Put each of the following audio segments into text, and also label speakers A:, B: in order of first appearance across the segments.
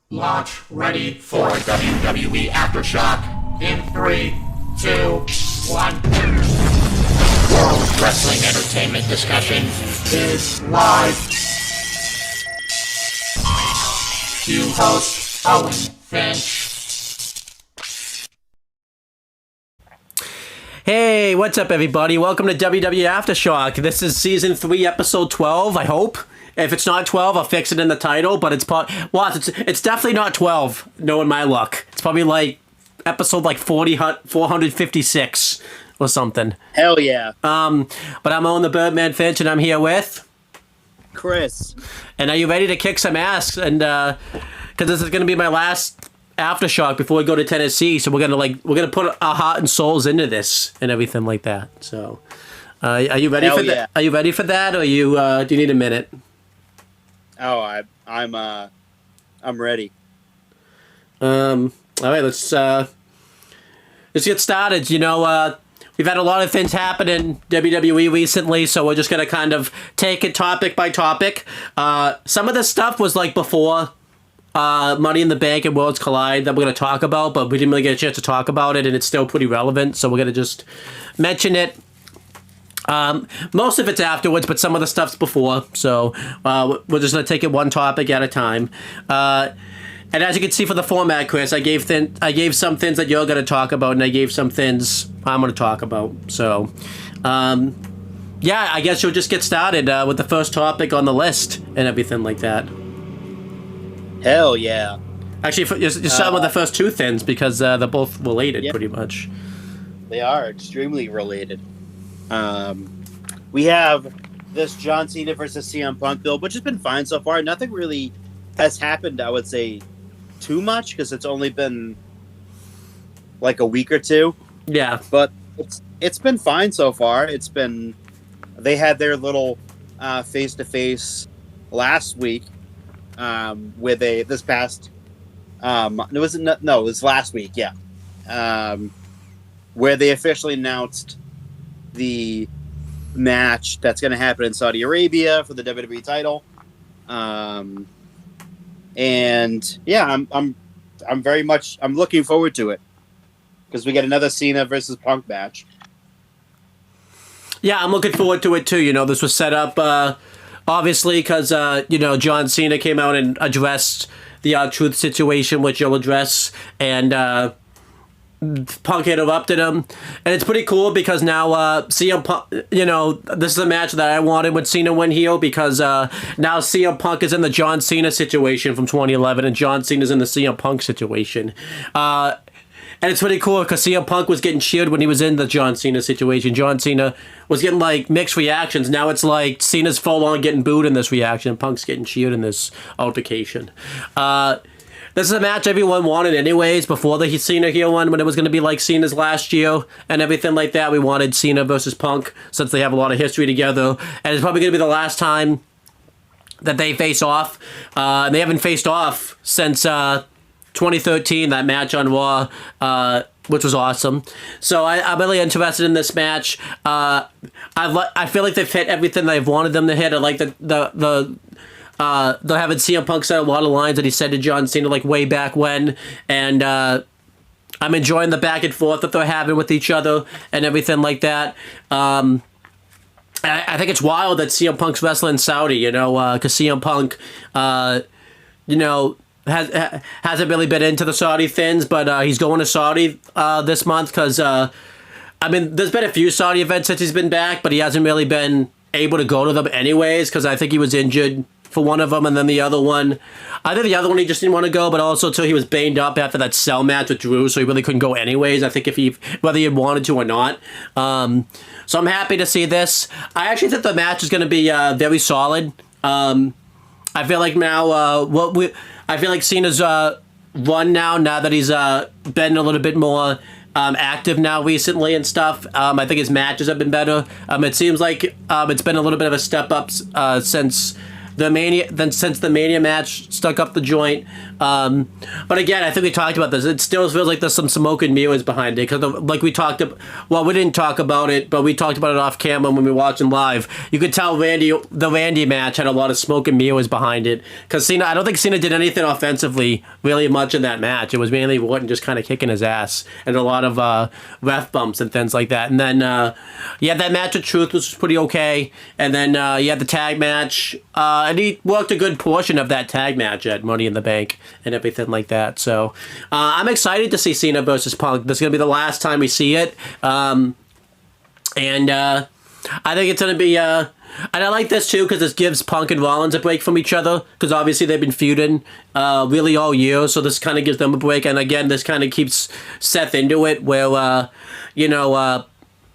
A: Launch ready for WWE Aftershock in 3, 2, 1. World Wrestling Entertainment Discussion is live. Cue host Owen Finch.
B: Hey, what's up, everybody? Welcome to WWE Aftershock. This is season 3, episode 12. I hope. If it's not 12, I'll fix it in the title. But it's definitely not 12. Knowing my luck, it's probably like episode like 456 or something.
C: Hell yeah.
B: But I'm Owen the Birdman Finch, and I'm here with
C: Chris.
B: And are you ready to kick some ass? And because this is gonna be my last Aftershock before we go to Tennessee, so we're gonna put our heart and souls into this and everything like that. So, are you ready for that? Are you ready for that, or do you need a minute?
C: Oh, I'm ready.
B: All right, let's get started. You know, we've had a lot of things happen in WWE recently, so we're just gonna kind of take it topic by topic. Some of this stuff was like before Money in the Bank and Worlds Collide that we're gonna talk about, but we didn't really get a chance to talk about it, and it's still pretty relevant, so we're gonna just mention it. Most of it's afterwards, but some of the stuff's before, so we're just going to take it one topic at a time. And as you can see for the format, Chris, I gave some things that you're going to talk about, and I gave some things I'm going to talk about. So, yeah, I guess you'll just get started with the first topic on the list and everything like that.
C: Hell yeah.
B: Actually, you start with the first two things because they're both related, pretty much.
C: They are extremely related. We have this John Cena versus CM Punk build, which has been fine so far. Nothing really has happened, I would say, too much, because it's only been like a week or two.
B: Yeah.
C: But it's been fine so far. They had their little face-to-face last week, it was last week, yeah. Where they officially announced the match that's going to happen in Saudi Arabia for the WWE title, and yeah, I'm looking forward to it because we get another Cena versus Punk match.
B: Yeah, I'm looking forward to it too. You know, this was set up obviously because John Cena came out and addressed the R-Truth situation, which you'll address, and Punk interrupted him, and it's pretty cool because now CM Punk, this is a match that I wanted when Cena went heel, because now CM Punk is in the John Cena situation from 2011, and John Cena's in the CM Punk situation. And it's pretty cool because CM Punk was getting cheered when he was in the John Cena situation. John Cena was getting like mixed reactions. Now it's like Cena's full on getting booed in this reaction, and Punk's getting cheered in this altercation. This is a match everyone wanted anyways before the Cena heel one, when it was going to be like Cena's last year and everything like that. We wanted Cena versus Punk since they have a lot of history together, and it's probably going to be the last time that they face off. And they haven't faced off since 2013, that match on Raw, which was awesome. So I'm really interested in this match. I feel like they've hit everything that I've wanted them to hit. I like they're having CM Punk say a lot of lines that he said to John Cena like way back when, and I'm enjoying the back and forth that they're having with each other and everything like that. I think it's wild that CM Punk's wrestling Saudi, because CM Punk, hasn't really been into the Saudi things, but he's going to Saudi this month because, there's been a few Saudi events since he's been back, but he hasn't really been able to go to them anyways because I think he was injured for one of them, and then the other one, I think the other one he just didn't want to go, but also too he was banged up after that cell match with Drew, so he really couldn't go anyways. I think whether he had wanted to or not. So I'm happy to see this. I actually think the match is going to be very solid. I feel like now I feel like Cena's run now that he's been a little bit more active now recently and stuff. I think his matches have been better. It seems like it's been a little bit of a step up since since the Mania match stuck up the joint. But again, I think we talked about this. It still feels like there's some smoke and mirrors behind it, because like we talked about. Well, we didn't talk about it, but we talked about it off camera when we were watching live. You could tell the Randy match had a lot of smoke and mirrors behind it, because I don't think Cena did anything offensively really much in that match. It was mainly Orton just kind of kicking his ass and a lot of ref bumps and things like that. And then that match with Truth was pretty okay. And then you had the tag match, and he worked a good portion of that tag match at Money in the Bank and everything like that. So I'm excited to see Cena versus Punk. This is going to be the last time we see it. And I think it's going to be... and I like this, too, because this gives Punk and Rollins a break from each other, because obviously they've been feuding really all year, so this kind of gives them a break. And again, this kind of keeps Seth into it, where,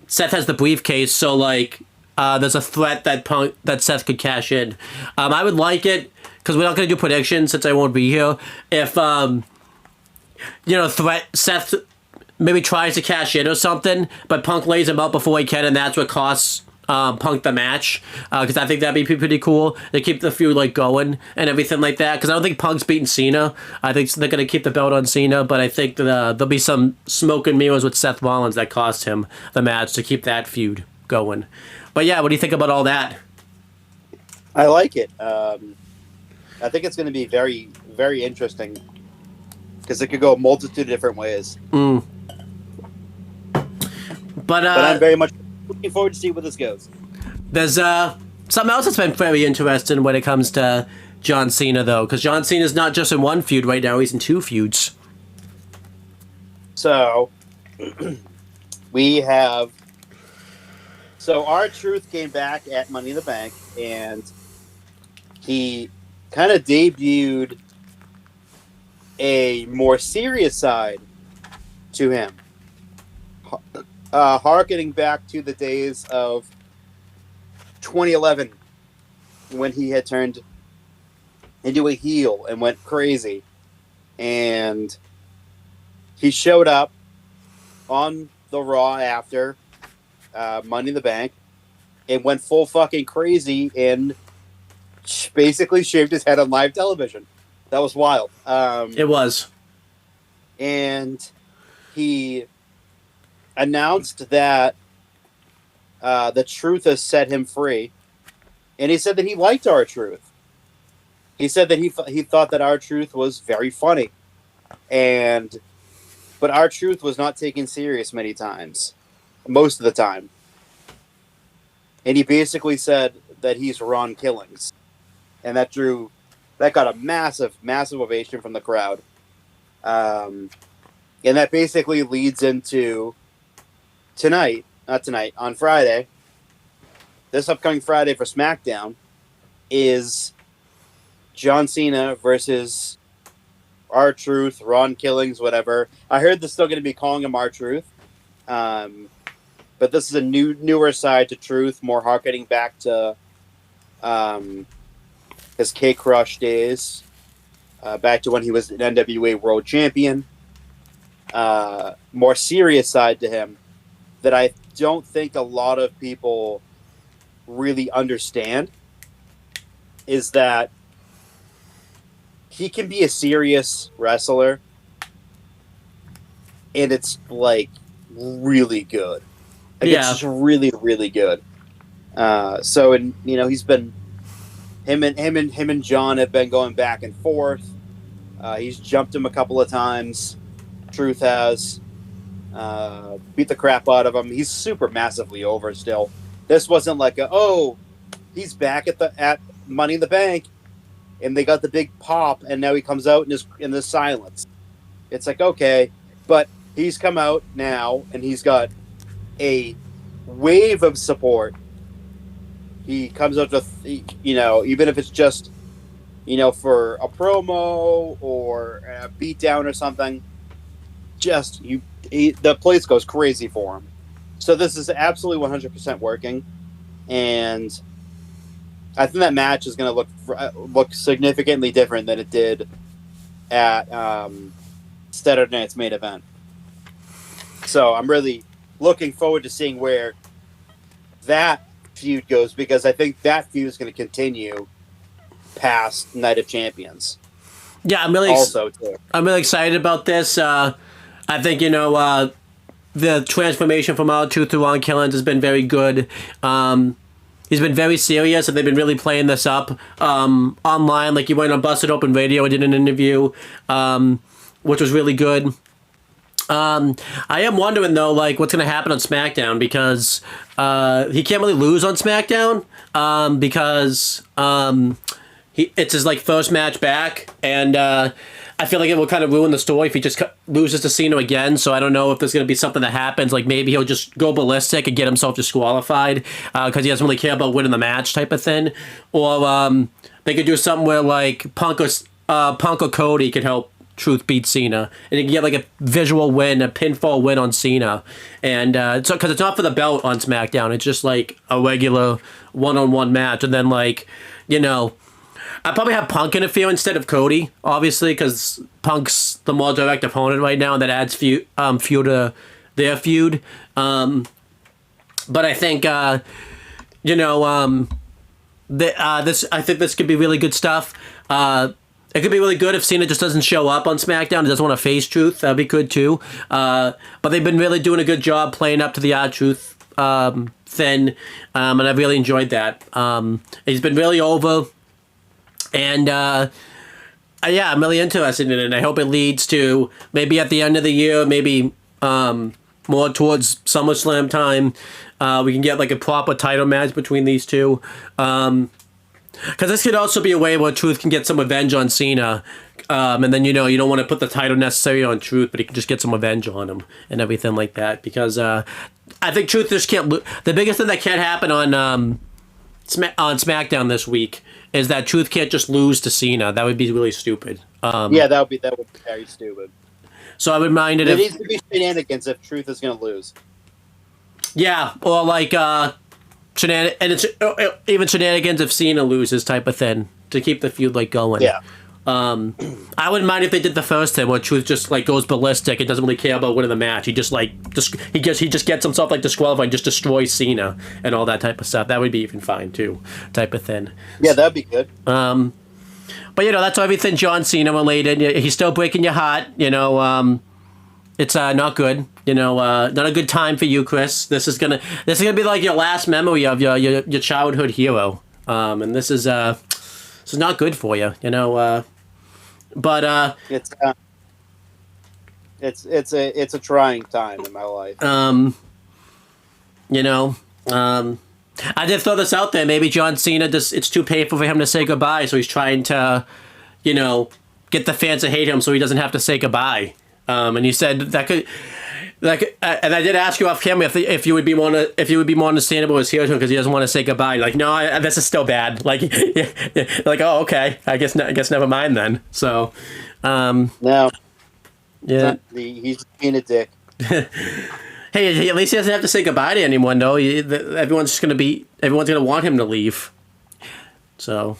B: Seth has the briefcase, so, there's a threat that Seth could cash in. I would like it, because we're not going to do predictions since I won't be here, if, Seth maybe tries to cash in or something, but Punk lays him out before he can, and that's what costs Punk the match, because I think that'd be pretty cool. They keep the feud going and everything like that, because I don't think Punk's beating Cena. I think they're going to keep the belt on Cena, but I think that there'll be some smoke and mirrors with Seth Rollins that cost him the match to keep that feud going. But yeah, what do you think about all that?
C: I like it. I think it's going to be very, very interesting, because it could go a multitude of different ways. But I'm very much looking forward to see where this goes.
B: There's something else that's been very interesting when it comes to John Cena, though, because John Cena's not just in one feud right now; he's in 2 feuds.
C: So we have. So R-Truth came back at Money in the Bank, and he kind of debuted a more serious side to him. Harkening back to the days of 2011, when he had turned into a heel and went crazy. And he showed up on the Raw after Money in the Bank and went full fucking crazy and basically shaved his head on live television. That was wild.
B: It was.
C: And he announced that the Truth has set him free, and he said that he liked R-Truth. He said that he thought that R-Truth was very funny, but R-Truth was not taken serious most of the time, and he basically said that he's Ron Killings, and that got a massive ovation from the crowd, and that basically leads into on Friday, this upcoming Friday for SmackDown, is John Cena versus R-Truth, Ron Killings, whatever. I heard they're still going to be calling him R-Truth, but this is a newer side to Truth, more harkening back to his K-Crush days, back to when he was an NWA World Champion. More serious side to him that I don't think a lot of people really understand is that he can be a serious wrestler, and it's really good. It's just really, really good. He's been him and John have been going back and forth. He's jumped him a couple of times. Truth has. Beat the crap out of him. He's super massively over still. This wasn't he's back at Money in the Bank, and they got the big pop, and now he comes out in the silence. It's okay, but he's come out now, and he's got a wave of support. He comes out to, even if it's just, for a promo or a beatdown or something, the place goes crazy for him. So this is absolutely 100% working, and I think that match is going to look significantly different than it did at Saturday Night's main event. So I'm really looking forward to seeing where that feud goes, because I think that feud is going to continue past Night of Champions.
B: Yeah, I'm really excited about this. I think the transformation from R-Truth to Ron Killings has been very good. He's been very serious, and they've been really playing this up online. Like, he went on Busted Open Radio and did an interview, which was really good. I am wondering, though, like, what's going to happen on SmackDown, because he can't really lose on SmackDown, because it's his, like, first match back, and I feel like it will kind of ruin the story if he just loses to Cena again. So I don't know if there's going to be something that happens. Like, maybe he'll just go ballistic and get himself disqualified because he doesn't really care about winning the match type of thing. Or they could do something where, like, Punk or Cody could help Truth beat Cena. And he can get, like, a visual win, a pinfall win on Cena. And because it's not for the belt on SmackDown. It's just, like, a regular one-on-one match. And then, like, I'd probably have Punk interfere instead of Cody, obviously, because Punk's the more direct opponent right now, and that adds fuel to their feud. But I think, I think this could be really good stuff. It could be really good if Cena just doesn't show up on SmackDown and doesn't want to face Truth. That'd be good, too. But they've been really doing a good job playing up to the R-Truth thing, and I've really enjoyed that. He's been really over. And, I'm really interested in it, and I hope it leads to maybe at the end of the year, maybe more towards SummerSlam time, we can get, like, a proper title match between these two. Because this could also be a way where Truth can get some revenge on Cena, and then, you don't want to put the title necessarily on Truth, but he can just get some revenge on him and everything like that. Because I think Truth just can't the biggest thing that can't happen on SmackDown this week is that Truth can't just lose to Cena. That would be really stupid.
C: That would be very stupid.
B: So I would mind it
C: There
B: if...
C: needs to be shenanigans if Truth is going to lose.
B: Yeah, or like shenanigans if Cena loses type of thing to keep the feud like going.
C: Yeah.
B: I wouldn't mind if they did the first time where Truth just like goes ballistic and doesn't really care about winning the match. He just he just gets himself like disqualified and just destroys Cena and all that type of stuff. That would be even fine too, type of thing.
C: Yeah, that'd be good.
B: But that's everything John Cena related. He's still breaking your heart. It's not good. Not a good time for you, Chris. This is gonna be like your last memory of your childhood hero. And this is not good for you. But
C: it's a trying time in my life.
B: I did throw this out there. Maybe John Cena it's too painful for him to say goodbye, so he's trying to, get the fans to hate him so he doesn't have to say goodbye. And you said that could. And I did ask you off camera if you would be more understandable as heel because he doesn't want to say goodbye. Like, no, this is still bad. Like, like, oh, okay. I guess never mind then. So,
C: no,
B: yeah,
C: he's being a dick.
B: Hey, at least he doesn't have to say goodbye to anyone, though. Everyone's gonna want him to leave. So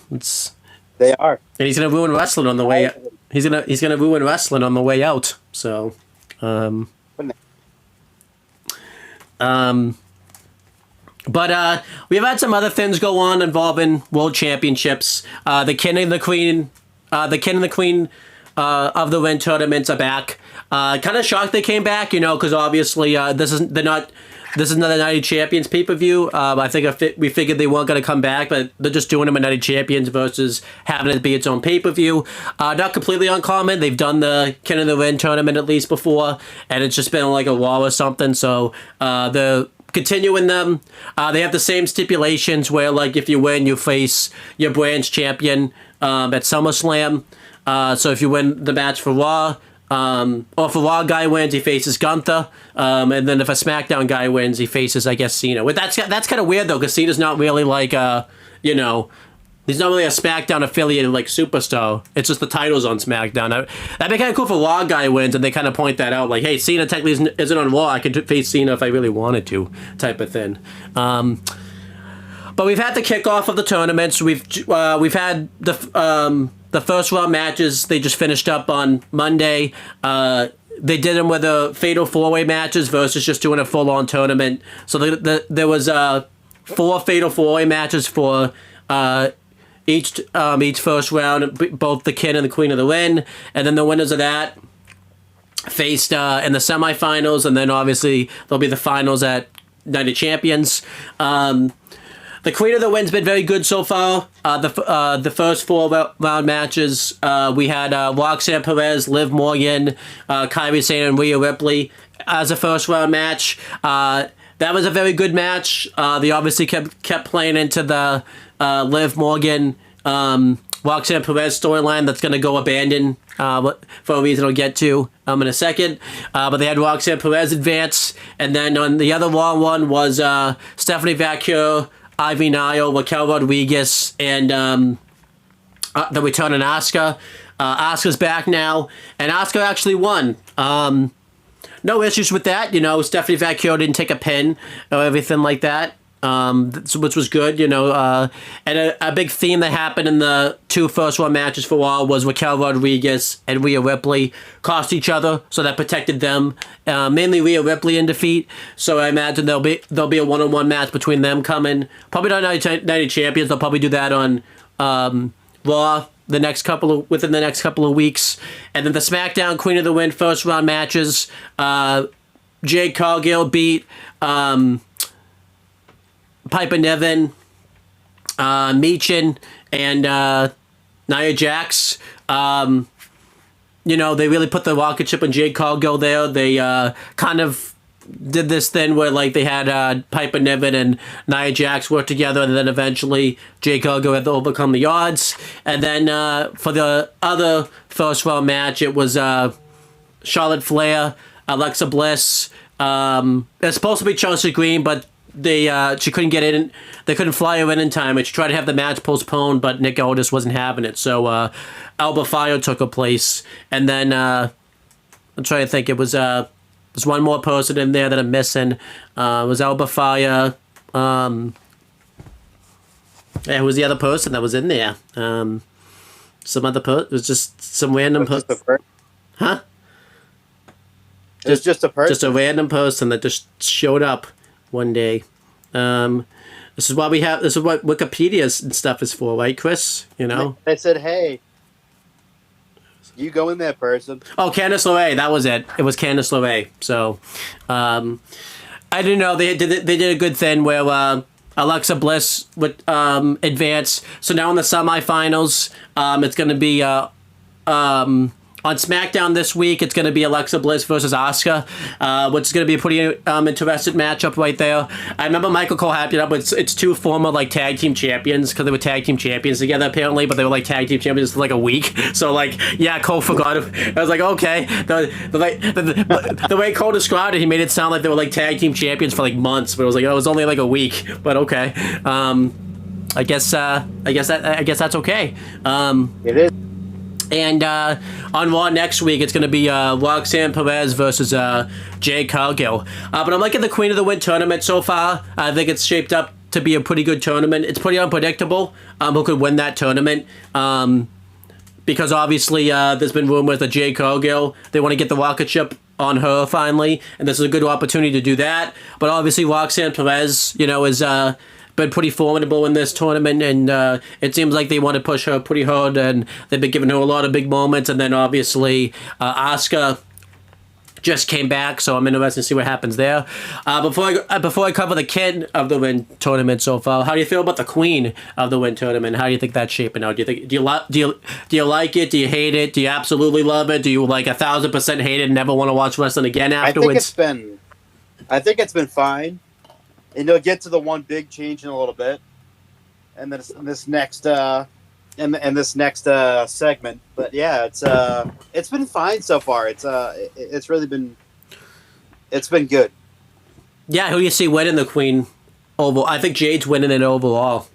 C: they are,
B: and he's gonna ruin wrestling on the way. He's gonna ruin wrestling on the way out. So, But we've had some other things go on involving world championships. The King and the Queen of the Ring tournaments are back. Kind of shocked they came back, because obviously this is another Night of Champions pay-per-view. I think we figured they weren't going to come back, but they're just doing them at Night of Champions versus having it be its own pay-per-view. Not completely uncommon. They've done the King of the Ring tournament at least before, and it's just been like a Raw or something, so they're continuing them. They have the same stipulations where, like, if you win, you face your brand's champion at SummerSlam. So if you win the match for Raw, or if a Raw guy wins, he faces Gunther. And then if a SmackDown guy wins, he faces, I guess, Cena. That's kind of weird, though, because Cena's not really like, he's not really a SmackDown affiliated, like, superstar. It's just the titles on SmackDown. That'd be kind of cool if a Raw guy wins, and they kind of point that out. Like, hey, Cena technically isn't on Raw. I could face Cena if I really wanted to, type of thing. But we've had the kickoff of the tournaments. We've had the first round matches. They just finished up on Monday. They did them with the fatal four-way matches versus just doing a full-on tournament. So there was 4 fatal four-way matches for each first round, both the King and the Queen of the Ring, and then the winners of that faced in the semifinals, and then obviously there'll be the finals at Night of Champions. The Queen of the Ring's been very good so far. The first 4 round matches, we had Roxanne Perez, Liv Morgan, Kairi Sane, and Rhea Ripley as a first round match. That was a very good match. They obviously kept playing into the Liv Morgan, Roxanne Perez storyline that's going to go abandoned for a reason I'll get to in a second. But they had Roxanne Perez advance. And then on the other long one was Stephanie Vaquer, Ivy Nile, Raquel Rodriguez, and the return of Asuka. Asuka's back now, and Asuka actually won. No issues with that. Stephanie Vaquer didn't take a pin or everything like that, which was good. And a big theme that happened in the 2 first round matches for Raw was Raquel Rodriguez and Rhea Ripley cost each other, so that protected them. Mainly Rhea Ripley in defeat. So I imagine there'll be a 1-on-1 match between them coming. Probably not Night of Champions. They'll probably do that on Raw within the next couple of weeks. And then the SmackDown Queen of the Ring first round matches. Jade Cargill beat Piper Niven, Meechin, and Nia Jax. They really put the rocket ship on Jade Cargill there. They kind of did this thing where they had Piper Niven and Nia Jax work together, and then eventually Jade Cargill had to overcome the odds. And then for the other first round match, it was Charlotte Flair, Alexa Bliss. It's supposed to be Chelsea Green, but she couldn't get in. They couldn't fly her in time, and she tried to have the match postponed, but Nick Aldis wasn't having it. So Alba Fire took her place, and then I'm trying to think. It was there's one more person in there that I'm missing. It was Alba Fire. Who was the other person that was in there? Some other person. It was just some random person. Huh?
C: It was just a person.
B: Just a random person that just showed up one day. This is what Wikipedia and stuff is for, right, Chris?
C: They said, "Hey, you go in there, person."
B: Oh, Candice LeRae, that was it. It was Candice LeRae. So, I didn't know they did a good thing where Alexa Bliss would advance. So now in the semifinals, it's going to be on SmackDown this week. It's going to be Alexa Bliss versus Asuka, which is going to be a pretty interesting matchup right there. I remember Michael Cole hyped it up. It's 2 former tag team champions, because they were tag team champions together apparently, but they were tag team champions for a week. So Cole forgot it. I was like, okay. The way Cole described it, he made it sound like they were tag team champions for months, but it was only a week. But okay. I guess that's okay.
C: It is.
B: And on Raw next week, it's going to be Roxanne Perez versus Jade Cargill. But I'm liking the Queen of the Ring tournament so far. I think it's shaped up to be a pretty good tournament. It's pretty unpredictable who could win that tournament. Because obviously there's been rumors that Jade Cargill, they want to get the rocket ship on her finally. And this is a good opportunity to do that. But obviously Roxanne Perez, is been pretty formidable in this tournament, and it seems like they want to push her pretty hard, and they've been giving her a lot of big moments. And then obviously Asuka just came back, so I'm interested to see what happens there. Before I cover the King of the Ring tournament so far, how do you feel about the Queen of the Ring tournament? How do you think that's shaping out? Do you like it? Do you hate it? Do you absolutely love it? Do you 1,000% hate it and never want to watch wrestling again afterwards?
C: I think it's been fine. And you'll get to the one big change in a little bit, and then this next segment. But yeah, it's been fine so far. It's really been good.
B: Yeah, who do you see winning the Queen overall? I think Jade's winning it overall.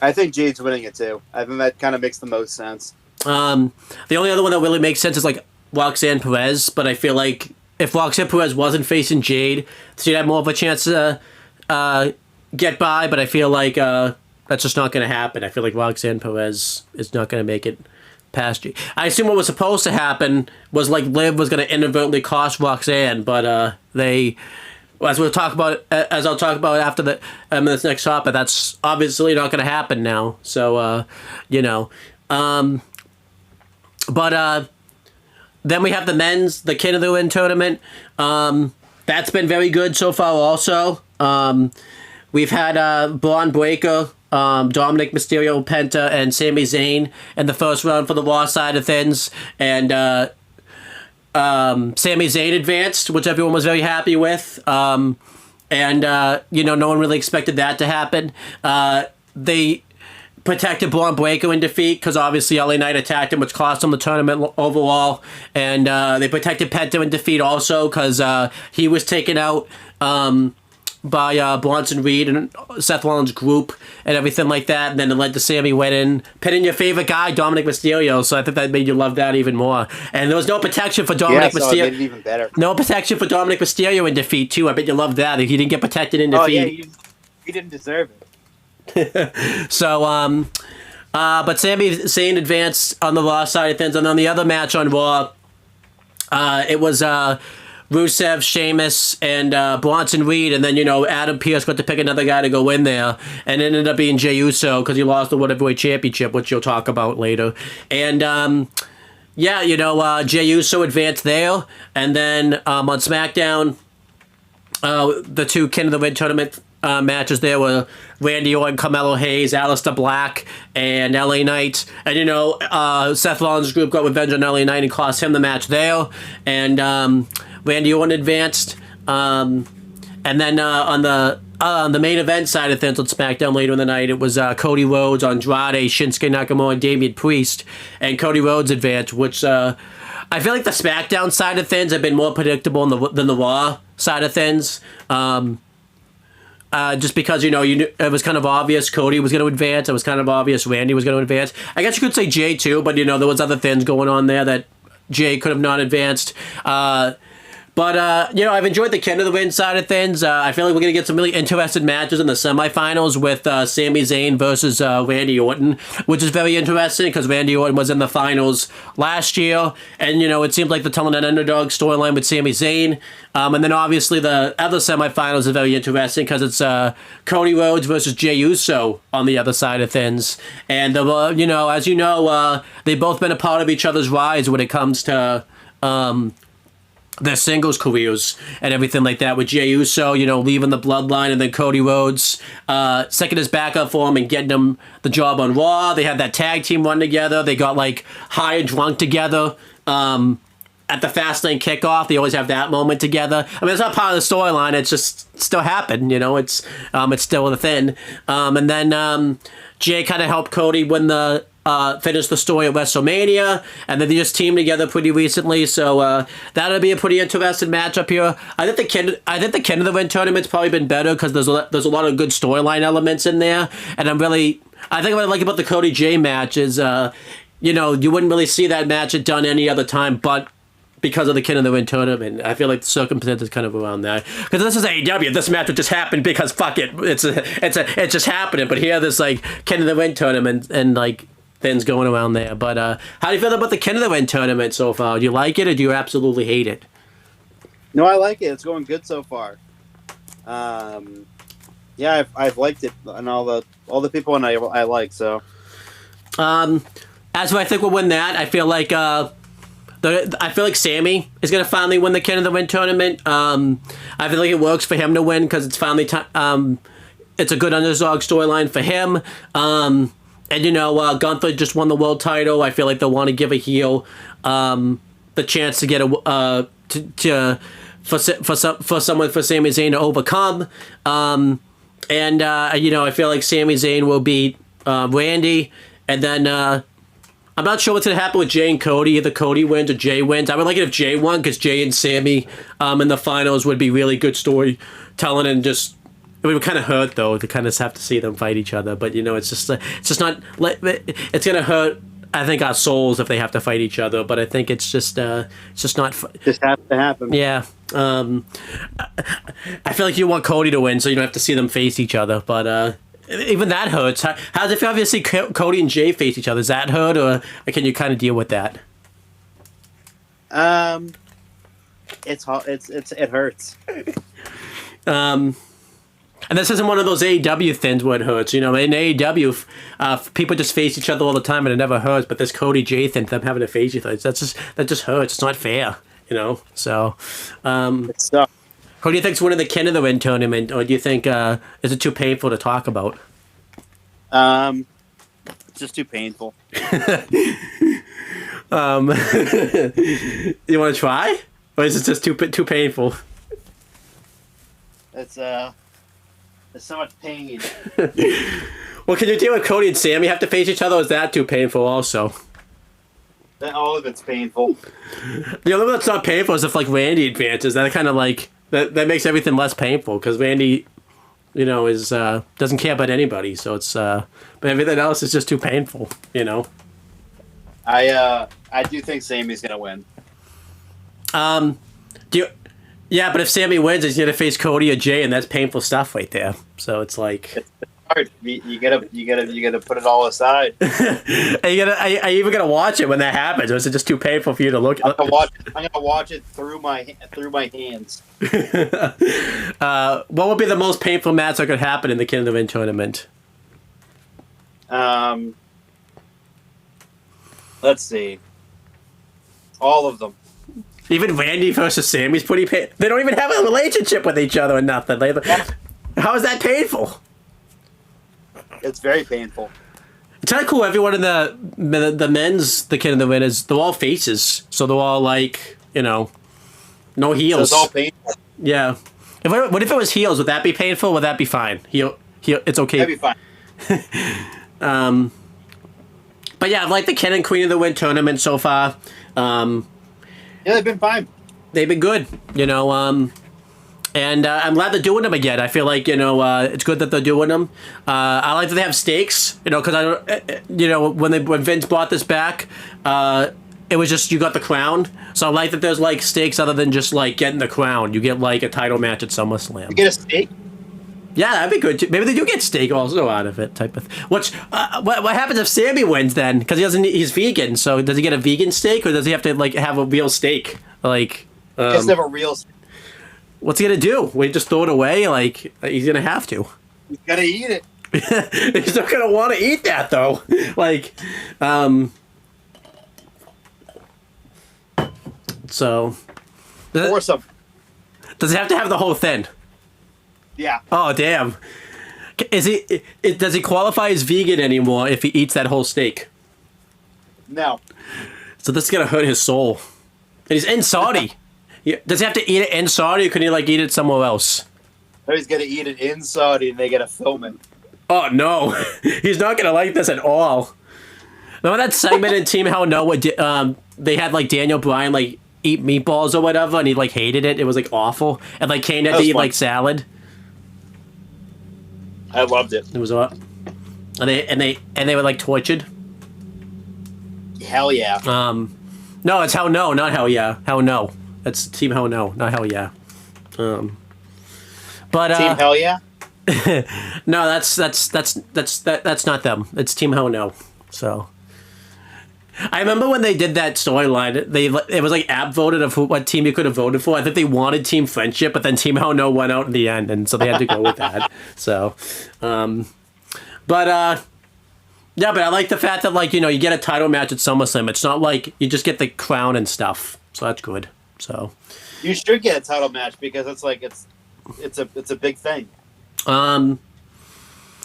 C: I think Jade's winning it too. I think that kind of makes the most sense.
B: The only other one that really makes sense is Roxanne Perez, but I feel like if Roxanne Perez wasn't facing Jade, she'd have more of a chance to get by, but I feel like that's just not going to happen. I feel like Roxanne Perez is not going to make it past Jade. I assume what was supposed to happen was Liv was going to inadvertently cost Roxanne, but they as we'll talk about, as I'll talk about after this next topic, that's obviously not going to happen now. So, you know, but then we have the men's, the King of the Ring tournament. That's been very good so far. Also, we've had Braun Breaker, Dominic Mysterio, Penta, and Sami Zayn in the first round for the Raw side of things, and Sami Zayn advanced, which everyone was very happy with. And you know, no one really expected that to happen. They protected Braun Breaker in defeat because obviously LA Knight attacked him, which cost him the tournament overall. And they protected Penta in defeat also because he was taken out by Bronson Reed and Seth Rollins' group and everything like that. And then it led to Sami winning, pinning your favorite guy, Dominic Mysterio. So I think that made you love that even more. And there was no protection for Dominic Mysterio.
C: It made it even better.
B: No protection for Dominic Mysterio in defeat, too. I bet you loved that. He didn't get protected in defeat.
C: Oh, yeah, he didn't deserve it.
B: So, but Sami Zayn advanced on the Raw side of things. And on the other match on Raw, it was Rusev, Sheamus, and Bronson Reed, and then, you know, Adam Pearce got to pick another guy to go in there, and it ended up being Jey Uso because he lost the World Heavyweight Championship, which you'll talk about later. And, yeah, you know, Jey Uso advanced there, and then on SmackDown, the two King of the Ring tournament matches there were Randy Orton, Carmelo Hayes, Aleister Black, and LA Knight. And, you know, Seth Rollins' group got revenge on LA Knight and cost him the match there. And Randy Orton advanced. And then on the main event side of things on SmackDown later in the night, it was Cody Rhodes, Andrade, Shinsuke Nakamura, and Damian Priest. And Cody Rhodes advanced, which I feel like the SmackDown side of things have been more predictable than the Raw side of things. Just because, you know, it was kind of obvious Cody was going to advance. It was kind of obvious Randy was going to advance. I guess you could say Jay too, but, you know, there was other things going on there that Jay could have not advanced. But, you know, I've enjoyed the King of the Ring side of things. I feel like we're going to get some really interesting matches in the semifinals with Sami Zayn versus Randy Orton, which is very interesting because Randy Orton was in the finals last year. And, you know, it seems like they're telling an underdog storyline with Sami Zayn. And then, obviously, the other semifinals are very interesting because it's Cody Rhodes versus Jey Uso on the other side of things. And, you know, as you know, they've both been a part of each other's rise when it comes to their singles careers and everything like that, with Jey Uso, you know, leaving the bloodline, and then Cody Rhodes second his backup for him and getting him the job on Raw. They had that tag team run together. They got, like, high and drunk together at the Fastlane kickoff. They always have that moment together. I mean, it's not part of the storyline. It's just still happened, you know. It's still a thing. And then Jey kind of helped Cody win the finish the story at WrestleMania, and then they just teamed together pretty recently, so that'll be a pretty interesting matchup here. I think the King of the Ring tournament's probably been better because there's a lot of good storyline elements in there, and I think what I like about the Cody Jay match is, you know, you wouldn't really see that match done any other time, but because of the King of the Ring tournament, I feel like the circumstances kind of around that. Because this is AEW, this match would just happen because fuck it, it's just happening. But here, there's like King of the Ring tournament and like things going around there. But how do you feel about the King of the Ring tournament so far? Do you like it or do you absolutely hate it?
C: No, I like it. It's going good so far. Yeah, I've liked it, and all the people and I like so.
B: As I think we'll win that, I feel like Sammy is going to finally win the King of the Ring tournament. I feel like it works for him to win because it's finally time. It's a good underdog storyline for him. And, you know, Gunther just won the world title. I feel like they'll want to give a heel the chance to get for Sami Zayn to overcome. And you know, I feel like Sami Zayn will beat Randy. And then I'm not sure what's going to happen with Jay and Cody. Either Cody wins or Jay wins. I would like it if Jay won because Jay and Sami in the finals would be really good storytelling, and just it would kind of hurt though to kind of have to see them fight each other. But you know, it's just not. It's gonna hurt, I think, our souls if they have to fight each other. But I think it's just not.
C: Just has to happen.
B: Yeah. I feel like you want Cody to win, so you don't have to see them face each other. But even that hurts. How does it feel if you see Cody and Jay face each other? Does that hurt, or can you kind of deal with that?
C: It hurts.
B: And this isn't one of those AEW things where it hurts. You know, in AEW, people just face each other all the time and it never hurts. But this Cody J thing, them having to face each other, that just hurts. It's not fair. You know, so.
C: It's tough.
B: Who do you think's winning the King of the Ring tournament, or do you think is it too painful to talk about?
C: It's just too painful.
B: You want to try, or is it just too painful?
C: It's there's so much pain.
B: Well, can you deal with Cody and Sam? You have to face each other. Or is that too painful also?
C: All of it's painful.
B: The only one that's not painful is if like Randy advances. That kind of like that makes everything less painful because Randy, you know, is doesn't care about anybody. So it's but everything else is just too painful. You know.
C: I do think Sammy's gonna win.
B: Do you? Yeah, but if Sammy wins, he's gonna face Cody or Jay, and that's painful stuff right there. So it's like
C: it's hard. You gotta put it all aside.
B: are you even gonna watch it when that happens, or is it just too painful for you to look?
C: I'm gonna watch it through my hands.
B: What would be the most painful match that could happen in the King of the Ring tournament?
C: Let's see. All of them.
B: Even Randy versus Sammy's pretty painful. They don't even have a relationship with each other or nothing. How is that painful?
C: It's very painful.
B: It's kind of cool. Everyone in the men's the King of the Ring is they're all faces, so they're all like, you know, no heels.
C: So it's all painful.
B: Yeah. What if it was heels? Would that be painful? Would that be fine? Heel. It's okay.
C: That'd be fine.
B: But yeah, I've liked the King and Queen of the Ring tournament so far.
C: Yeah, they've been fine.
B: They've been good, you know, and I'm glad they're doing them again. I feel like, you know, it's good that they're doing them. I like that they have stakes, you know, because you know, when Vince brought this back, it was just you got the crown. So I like that there's like stakes other than just like getting the crown. You get like a title match at SummerSlam.
C: You get a stake?
B: Yeah, that'd be good too. Maybe they do get steak also out of it, type of. What happens if Sammy wins then? Because he's vegan. So does he get a vegan steak, or does he have to like have a real steak? Like,
C: He has to have a real steak.
B: What's he gonna do? Will he just throw it away? Like, he's gonna have to.
C: He's gotta eat it.
B: He's not gonna want to eat that though. Like, so.
C: Or something.
B: Does he have to have the whole thing?
C: Yeah.
B: Oh damn! Does he qualify as vegan anymore if he eats that whole steak?
C: No.
B: So this is gonna hurt his soul. And he's in Saudi. Does he have to eat it in Saudi, or can he like eat it somewhere else?
C: No, he's gonna eat it in Saudi, and they gotta film it.
B: Oh no, he's not gonna like this at all. Remember that segment in Team Hell No where they had like Daniel Bryan like eat meatballs or whatever, and he like hated it. It was like awful, and like Kane had to eat like salad.
C: I loved it.
B: It was what? And they were like tortured.
C: Hell yeah.
B: No, it's Hell No, not Hell Yeah. Hell No. That's Team Hell No, not Hell Yeah. But
C: Team Hell yeah.
B: No, that's not them. It's Team Hell No. So I remember when they did that storyline, it was like app voted of what team you could have voted for. I think they wanted Team Friendship, but then Team Hell No won out in the end, and so they had to go with that. So, yeah, but I like the fact that like, you know, you get a title match at SummerSlam. It's not like you just get the crown and stuff. So that's good. So
C: you should get a title match because it's like it's a big thing.
B: And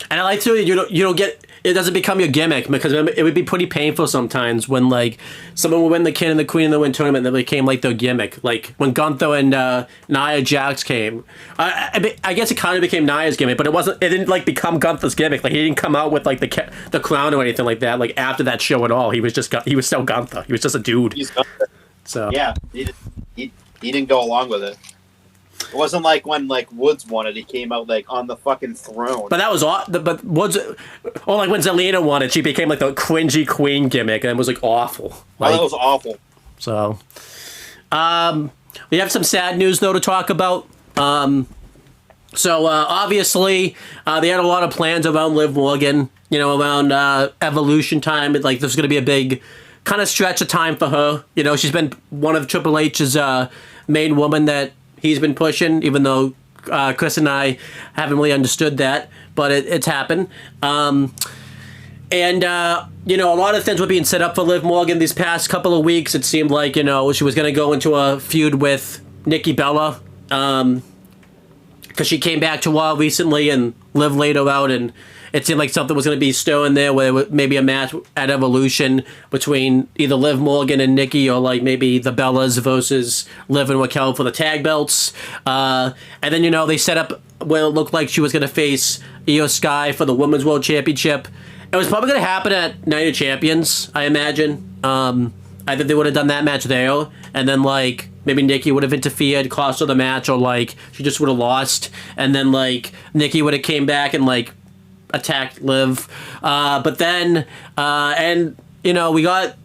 B: I like to you don't get it doesn't become your gimmick, because it would be pretty painful sometimes when like someone would win the King and the Queen of the Ring tournament and it became like their gimmick. Like when Gunther and Nia Jax came, I guess it kind of became Nia's gimmick, but it didn't like become Gunther's gimmick. Like he didn't come out with like the crown or anything like that. Like after that show at all, he was still Gunther. He was just a dude.
C: He's Gunther.
B: So
C: yeah, he didn't go along with it. It wasn't like when like Woods won it, he came out like on the fucking throne.
B: But that was but Woods, or like when Zelina won it, she became like the cringy queen gimmick, and it was like awful. Like,
C: that was awful.
B: So, we have some sad news though to talk about. Obviously, they had a lot of plans around Liv Morgan, you know, around Evolution time. Like there's going to be a big kind of stretch of time for her. You know, she's been one of Triple H's main woman that he's been pushing, even though Chris and I haven't really understood that, but it's happened. And, a lot of things were being set up for Liv Morgan these past couple of weeks. It seemed like, she was going to go into a feud with Nikki Bella, because she came back to Raw recently and Liv laid her out, and it seemed like something was going to be stirring there, where maybe a match at Evolution between either Liv Morgan and Nikki, or like maybe the Bellas versus Liv and Raquel for the tag belts. And then, they set up where it looked like she was going to face Io Sky for the Women's World Championship. It was probably going to happen at Night of Champions, I imagine. I think they would have done that match there, and then, like, maybe Nikki would have interfered, cost her the match, or, like, she just would have lost, and then, like, Nikki would have came back and, like, attacked Liv. But then, we got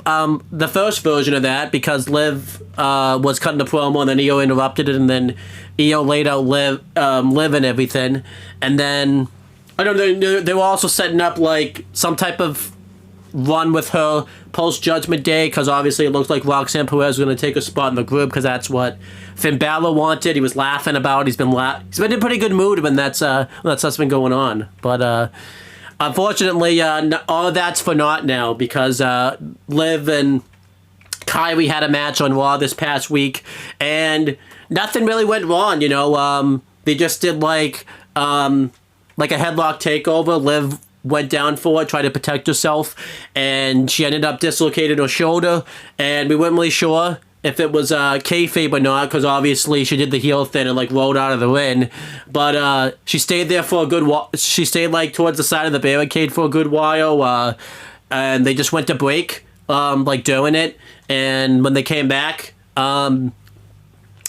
B: the first version of that, because Liv was cutting the promo, and then Io interrupted it, and then Io laid out Liv and everything, and then I don't know, they were also setting up, like, some type of run with her post-Judgment Day, because obviously it looks like Roxanne Perez was going to take a spot in the group, because that's what Finn Balor wanted. He was laughing about it. He's been in a pretty good mood when that's been going on. But unfortunately, all of that's for naught now, because Liv and Kyrie had a match on Raw this past week, and nothing really went wrong. They just did like a headlock takeover. Liv went down for it, tried to protect herself, and she ended up dislocating her shoulder, and we weren't really sure if it was kayfabe or not, because obviously she did the heel thing and, like, rolled out of the ring, but she stayed there for a good while. She stayed, like, towards the side of the barricade for a good while, and they just went to break, doing it, and when they came back,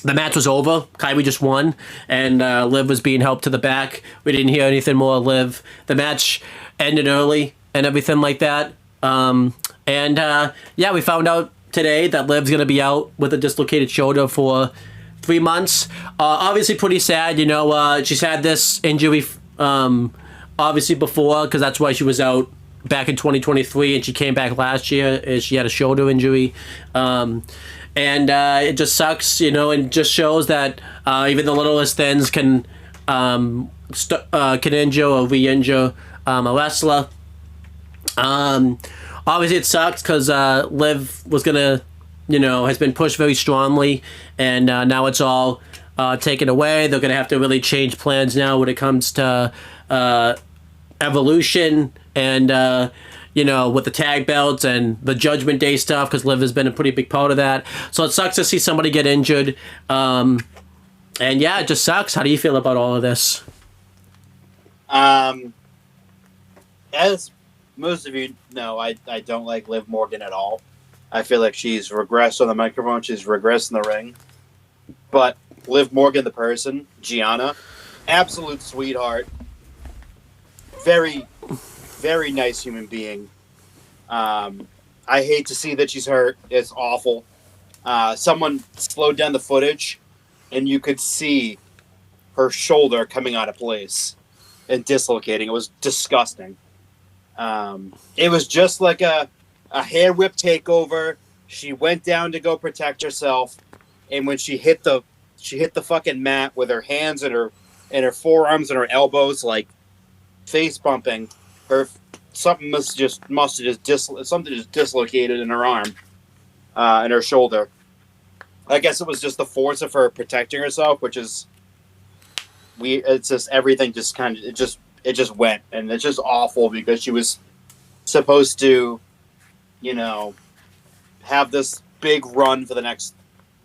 B: the match was over. Kyrie just won, and Liv was being helped to the back. We didn't hear anything more of Liv. The match ended early and everything like that. We found out today that Liv's going to be out with a dislocated shoulder for 3 months. Obviously pretty sad. She's had this injury obviously before, because that's why she was out back in 2023, and she came back last year as she had a shoulder injury. It just sucks, and just shows that even the littlest things can injure or re-injure a wrestler. Obviously, it sucks because Liv was gonna, has been pushed very strongly, and now it's all taken away. They're gonna have to really change plans now when it comes to Evolution and with the tag belts and the Judgment Day stuff, because Liv has been a pretty big part of that. So it sucks to see somebody get injured. It just sucks. How do you feel about all of this?
C: As most of you know, I don't like Liv Morgan at all. I feel like she's regressed on the microphone. She's regressed in the ring. But Liv Morgan, the person, Gianna, absolute sweetheart. Very, very nice human being. I hate to see that she's hurt. It's awful. Someone slowed down the footage, and you could see her shoulder coming out of place and dislocating. It was disgusting. It was just like a hair whip takeover. She went down to go protect herself, and when she hit the fucking mat with her hands and her forearms and her elbows, like face bumping, something just dislocated in her arm, and her shoulder. I guess it was just the force of her protecting herself, which is it's just everything just kind of it just went, and it's just awful because she was supposed to, have this big run for the next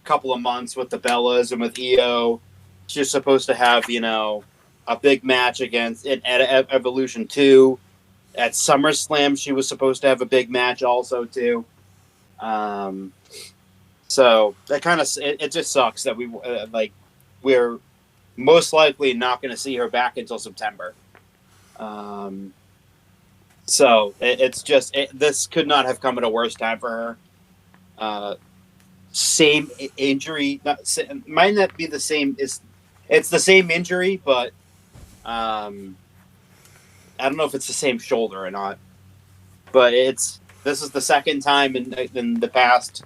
C: couple of months with the Bellas and with Io. She's supposed to have, a big match at Evolution 2. At SummerSlam, she was supposed to have a big match also too. So that kind of it just sucks that we're most likely not going to see her back until September. So it's just this could not have come at a worse time for her. Same injury, might not be the same. It's the same injury, but I don't know if it's the same shoulder or not. But this is the second time in the past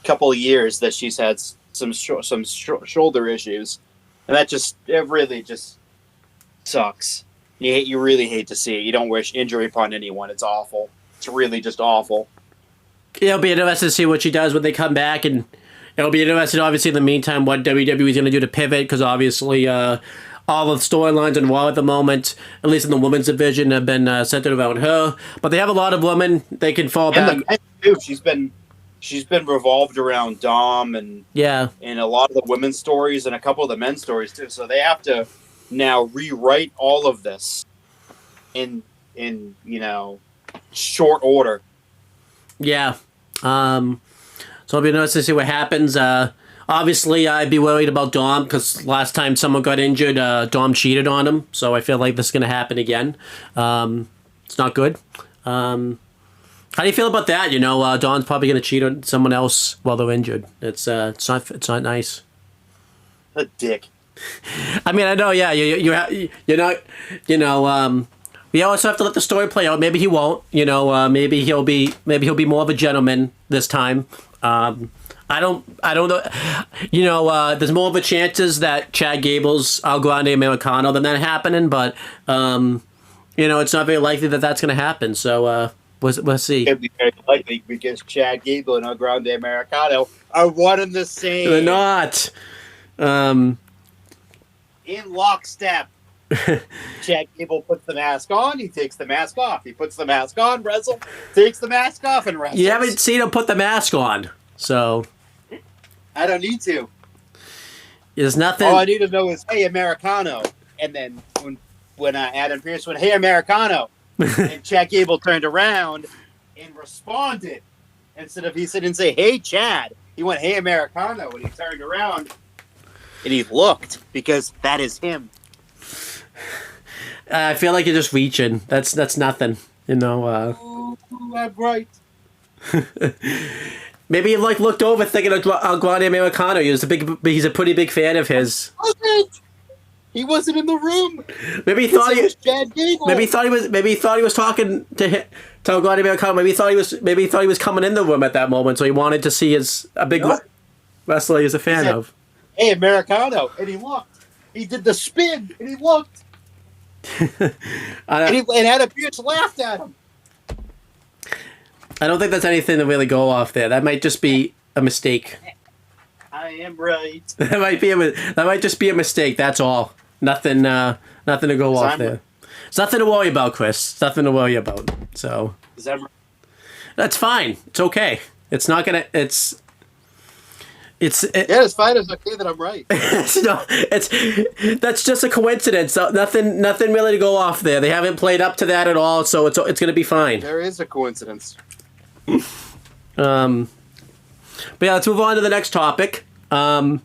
C: couple of years that she's had some shoulder issues. And it really just sucks. You really hate to see it. You don't wish injury upon anyone. It's awful. It's really just awful.
B: It'll be interesting to see what she does when they come back, and it'll be interesting, obviously, in the meantime, what WWE is going to do to pivot, because obviously all the storylines on Raw at the moment, at least in the women's division, have been centered around her. But they have a lot of women they can fall back.
C: And the men, too. She's been revolved around Dom and
B: Yeah.
C: a lot of the women's stories and a couple of the men's stories, too. So they have to now rewrite all of this in short order.
B: Yeah. So it'll be nice to see what happens. Obviously, I'd be worried about Dom, because last time someone got injured, Dom cheated on him. So I feel like this is going to happen again. It's not good. How do you feel about that? Dom's probably going to cheat on someone else while they're injured. It's not nice.
C: A dick.
B: I mean, I know. Yeah, you're not. We also have to let the story play out. Maybe he won't. Maybe he'll be more of a gentleman this time. I don't know. There's more of a chances that Chad Gable's Al Grande Americano than that happening, but it's not very likely that that's going to happen. So we'll see.
C: It'd be very likely because Chad Gable and El Grande Americano are one and the same.
B: They're not.
C: In lockstep. Chad Gable puts the mask on, he takes the mask off. He puts the mask on, wrestle, takes the mask off, and wrestles.
B: You haven't seen him put the mask on, so
C: I don't need to.
B: There's nothing.
C: All I need to know is, hey, Americano. And then when Adam Pearce went, hey, Americano, and Chad Gable turned around and responded. Instead of he didn't say, hey, Chad, he went, hey, Americano, and he turned around and he looked, because that is him.
B: I feel like you're just reaching. That's nothing.
C: Ooh, I'm right.
B: Maybe he looked over thinking of Al Grande Americano. He's a pretty big fan of his.
C: He wasn't in the room.
B: Maybe he thought he
C: was Chad Gable.
B: Maybe he thought he was talking to Al Grande Americano. Maybe he thought he was coming in the room at that moment, so he wanted to see a big wrestler he's a fan of.
C: Hey, Americano, and he looked. He did the spin, and he looked. and Adam Pearce laughed at him.
B: I don't think there's anything to really go off there. That might just be a mistake.
C: I am right.
B: That might just be a mistake. That's all. Nothing to go off there. It's nothing to worry about, Chris. It's nothing to worry about. So that's fine. It's okay. It's not gonna. It's
C: fine. It's okay that I'm right.
B: That's just a coincidence. So nothing really to go off there. They haven't played up to that at all, so it's going to be fine.
C: There is a coincidence.
B: But yeah, let's move on to the next topic. You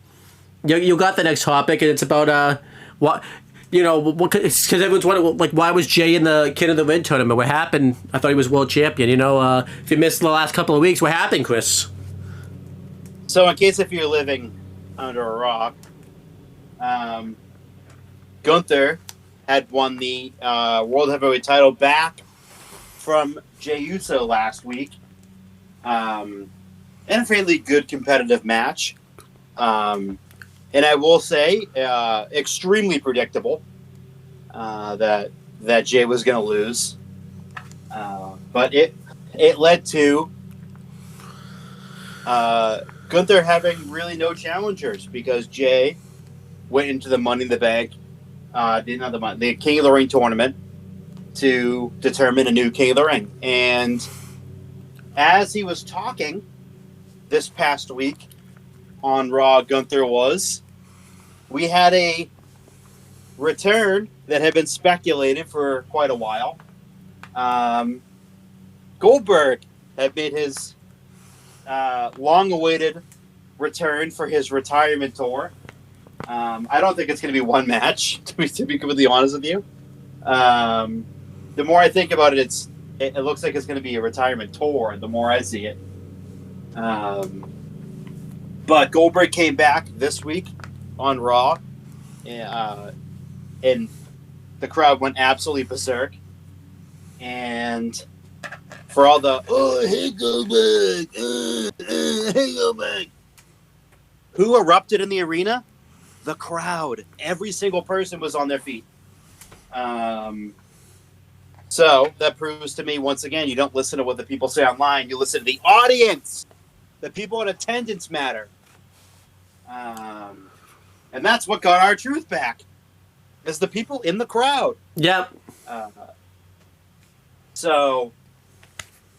B: got the next topic, and it's about what. Because everyone's wondering, why was Jay in the King of the Ring tournament? What happened? I thought he was world champion. If you missed the last couple of weeks, what happened, Chris?
C: So, in case if you're living under a rock, Gunther had won the World Heavyweight title back from Jey Uso last week, in a fairly good competitive match. And I will say, extremely predictable that Jey was going to lose, but it led to Gunther having really no challengers, because Jey went into the Money in the Bank, the King of the Ring tournament, to determine a new King of the Ring. And as he was talking this past week on Raw, we had a return that had been speculated for quite a while. Goldberg had made his long-awaited return for his retirement tour. I don't think it's going to be one match, to be completely honest with you. The more I think about it, it looks like it's going to be a retirement tour, the more I see it. But Goldberg came back this week on Raw, and the crowd went absolutely berserk. And for all the, oh, hey, Goldberg, hey, Goldberg, who erupted in the arena? the crowd. Every single person was on their feet. So that proves to me, once again, you don't listen to what the people say online. You listen to the audience. The people in attendance matter. And that's what got our truth back. Is the people in the crowd.
B: Yep.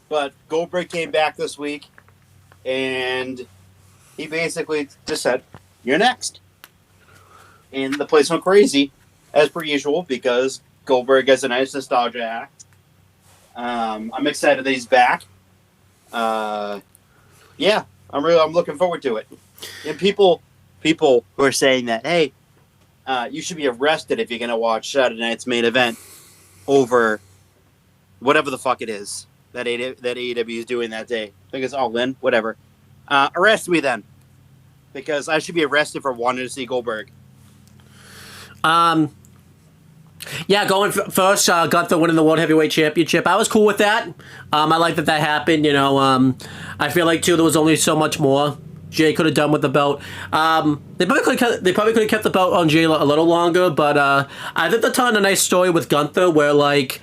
C: But Goldberg came back this week, and he basically just said, "You're next." And the place went crazy, as per usual, because Goldberg has a nice nostalgia act. I'm excited that he's back. Yeah, I'm looking forward to it. And people who are saying that, hey, you should be arrested if you're going to watch Saturday Night's Main Event over whatever the fuck it is that AEW is doing that day. I think it's All In, whatever. Arrest me then, because I should be arrested for wanting to see Goldberg.
B: Yeah, going first, Gunther winning the World Heavyweight Championship. I was cool with that. I like that happened. You know, I feel like too there was only so much more Jay could have done with the belt. They probably could have kept the belt on Jay a little longer, but I think they're telling a nice story with Gunther where like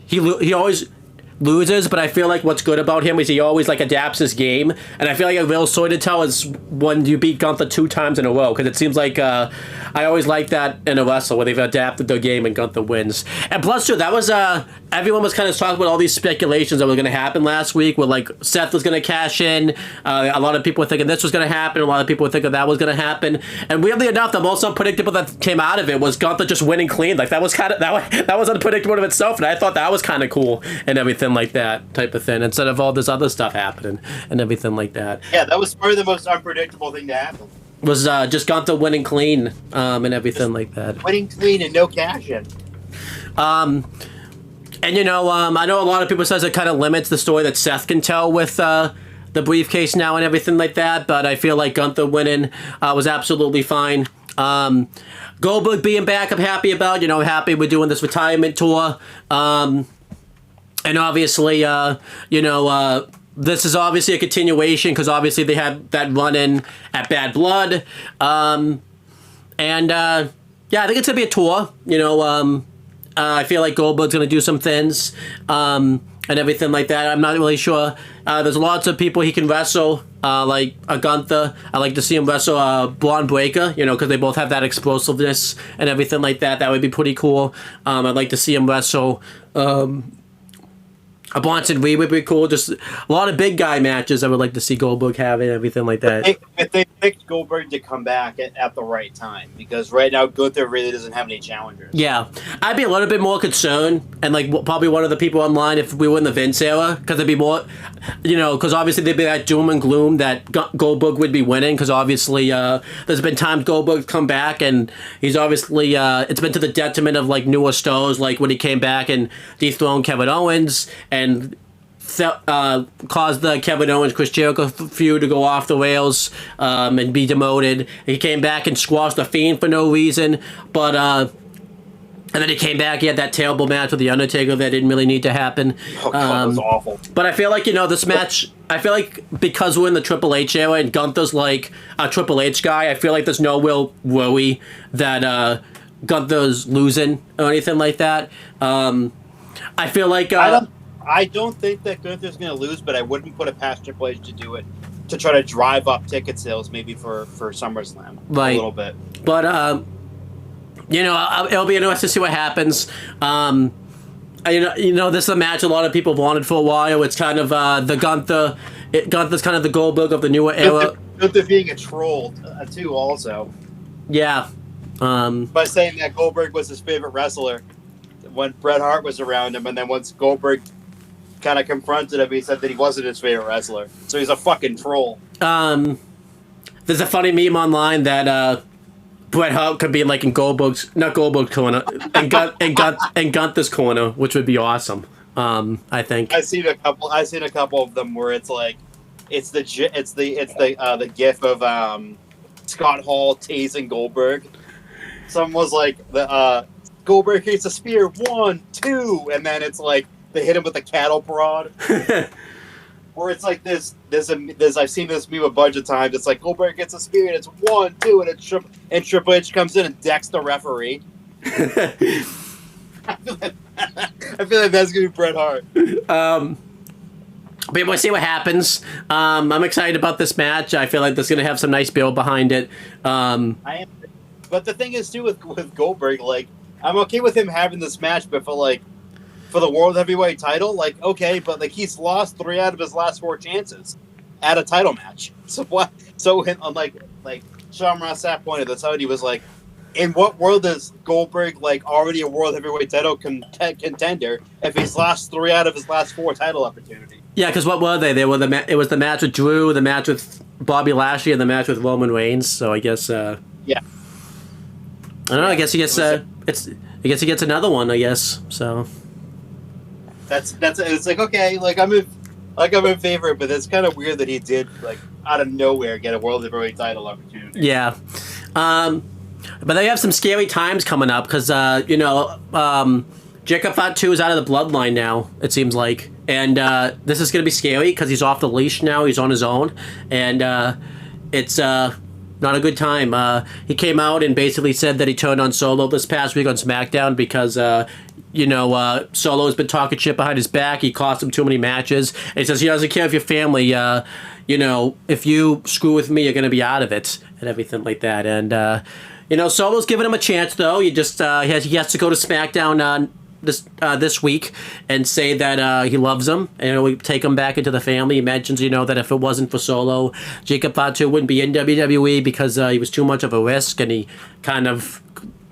B: he always loses, but I feel like what's good about him is he always like adapts his game, and I feel like a real story to tell is when you beat Gunther 2 times in a row, because it seems like I always like that in a wrestler where they've adapted their game and Gunther wins. And plus too, that was everyone was kind of talking about all these speculations that were going to happen last week, where like Seth was going to cash in. A lot of people were thinking this was going to happen. A lot of people were thinking that was going to happen. And weirdly enough, the most unpredictable that came out of it was Gunther just winning clean. Like that was kind of that was unpredictable in itself, and I thought that was kind of cool and everything like that type of thing, instead of all this other stuff happening and everything like that.
C: Yeah, that was probably the most unpredictable thing to happen.
B: Was just Gunther winning clean and everything like that.
C: Winning clean and no cash in.
B: And you know, I know a lot of people says it kind of limits the story that Seth can tell with the briefcase now and everything like that, but I feel like Gunther winning was absolutely fine. Goldberg being back, I'm happy about. You know, I'm happy we're doing this retirement tour. And obviously, you know, this is obviously a continuation because obviously they had that run-in at Bad Blood. Yeah, I think it's going to be a tour. You know, I feel like Goldberg's going to do some things and everything like that. I'm not really sure. There's lots of people he can wrestle, like a Gunther. I like to see him wrestle Braun Breaker, you know, because they both have that explosiveness and everything like that. That would be pretty cool. I'd like to see him wrestle a Bronson Reed would be cool. Just a lot of big guy matches I would like to see Goldberg have and everything like that.
C: If they picked Goldberg to come back at the right time, because right now Gunther really doesn't have any challengers.
B: Yeah, I'd be a little bit more concerned, and like probably one of the people online if we were in the Vince era, because there'd be more, you know, because obviously there'd be that doom and gloom that Goldberg would be winning, because obviously there's been times Goldberg's come back and he's obviously it's been to the detriment of like newer stars, like when he came back and dethroned Kevin Owens and caused the Kevin Owens Chris Jericho feud to go off the rails and be demoted. He came back and squashed the Fiend for no reason, but and then he came back. He had that terrible match with the Undertaker that didn't really need to happen.
C: Oh God, that was awful.
B: But I feel like, you know, this match, I feel like because we're in the Triple H era and Gunther's like a Triple H guy, I feel like there's no real worry that Gunther's losing or anything like that. I feel like
C: I don't think that Gunther's going to lose, but I wouldn't put it past Triple H to do it, to try to drive up ticket sales maybe for SummerSlam
B: right.
C: A little bit.
B: But, you know, it'll be interesting to see what happens. You know, this is a match a lot of people wanted for a while. It's kind of the Gunther's kind of the Goldberg of the newer era.
C: Gunther being a troll, too, also.
B: Yeah.
C: By saying that Goldberg was his favorite wrestler when Bret Hart was around him, and then once Goldberg kind of confronted him, he said that he wasn't his favorite wrestler. So he's a fucking troll.
B: There's a funny meme online that Bret Hart could be like in not Goldberg's corner, in Gunther's corner, which would be awesome. I think
C: I've seen a couple of them where it's like it's the gif of Scott Hall tasing Goldberg. Someone was like Goldberg hits a spear 1, 2, and then it's like they hit him with a cattle prod. where it's like this. I've seen this meme a bunch of times. It's like Goldberg gets a spear and it's 1, 2, and Triple H comes in and decks the referee. I feel like that's gonna be Bret Hart.
B: But we'll see what happens. I'm excited about this match. I feel like there's gonna have some nice build behind it.
C: I am, but the thing is too with Goldberg, like I'm okay with him having this match, but for the World Heavyweight title, like okay, but like he's lost 3 out of his last 4 chances at a title match. So what? So like Sean Ross Sapp pointed this out. He was like, in what world is Goldberg like already a World Heavyweight title contender if he's lost 3 out of his last 4 title opportunities?
B: Yeah, because what were they? They were it was the match with Drew, the match with Bobby Lashley, and the match with Roman Reigns. So I guess
C: yeah.
B: I don't know. I guess he gets I guess he gets another one. I guess so.
C: That's it's like okay, like I'm in favor, but it's kind of weird that he did like out of nowhere get a World Heavyweight title opportunity.
B: Yeah. But they have some scary times coming up because, Jacob Fatu is out of the bloodline now, it seems like. And this is going to be scary because he's off the leash now. He's on his own. And it's not a good time. He came out and basically said that he turned on Solo this past week on SmackDown because, Solo's been talking shit behind his back. He cost him too many matches. And he says he doesn't care if your family, if you screw with me, you're going to be out of it and everything like that. And, Solo's giving him a chance, though. He just he has to go to SmackDown this week and say that he loves him and we take him back into the family. He mentions, that if it wasn't for Solo, Jacob Fatu wouldn't be in WWE because he was too much of a risk and he kind of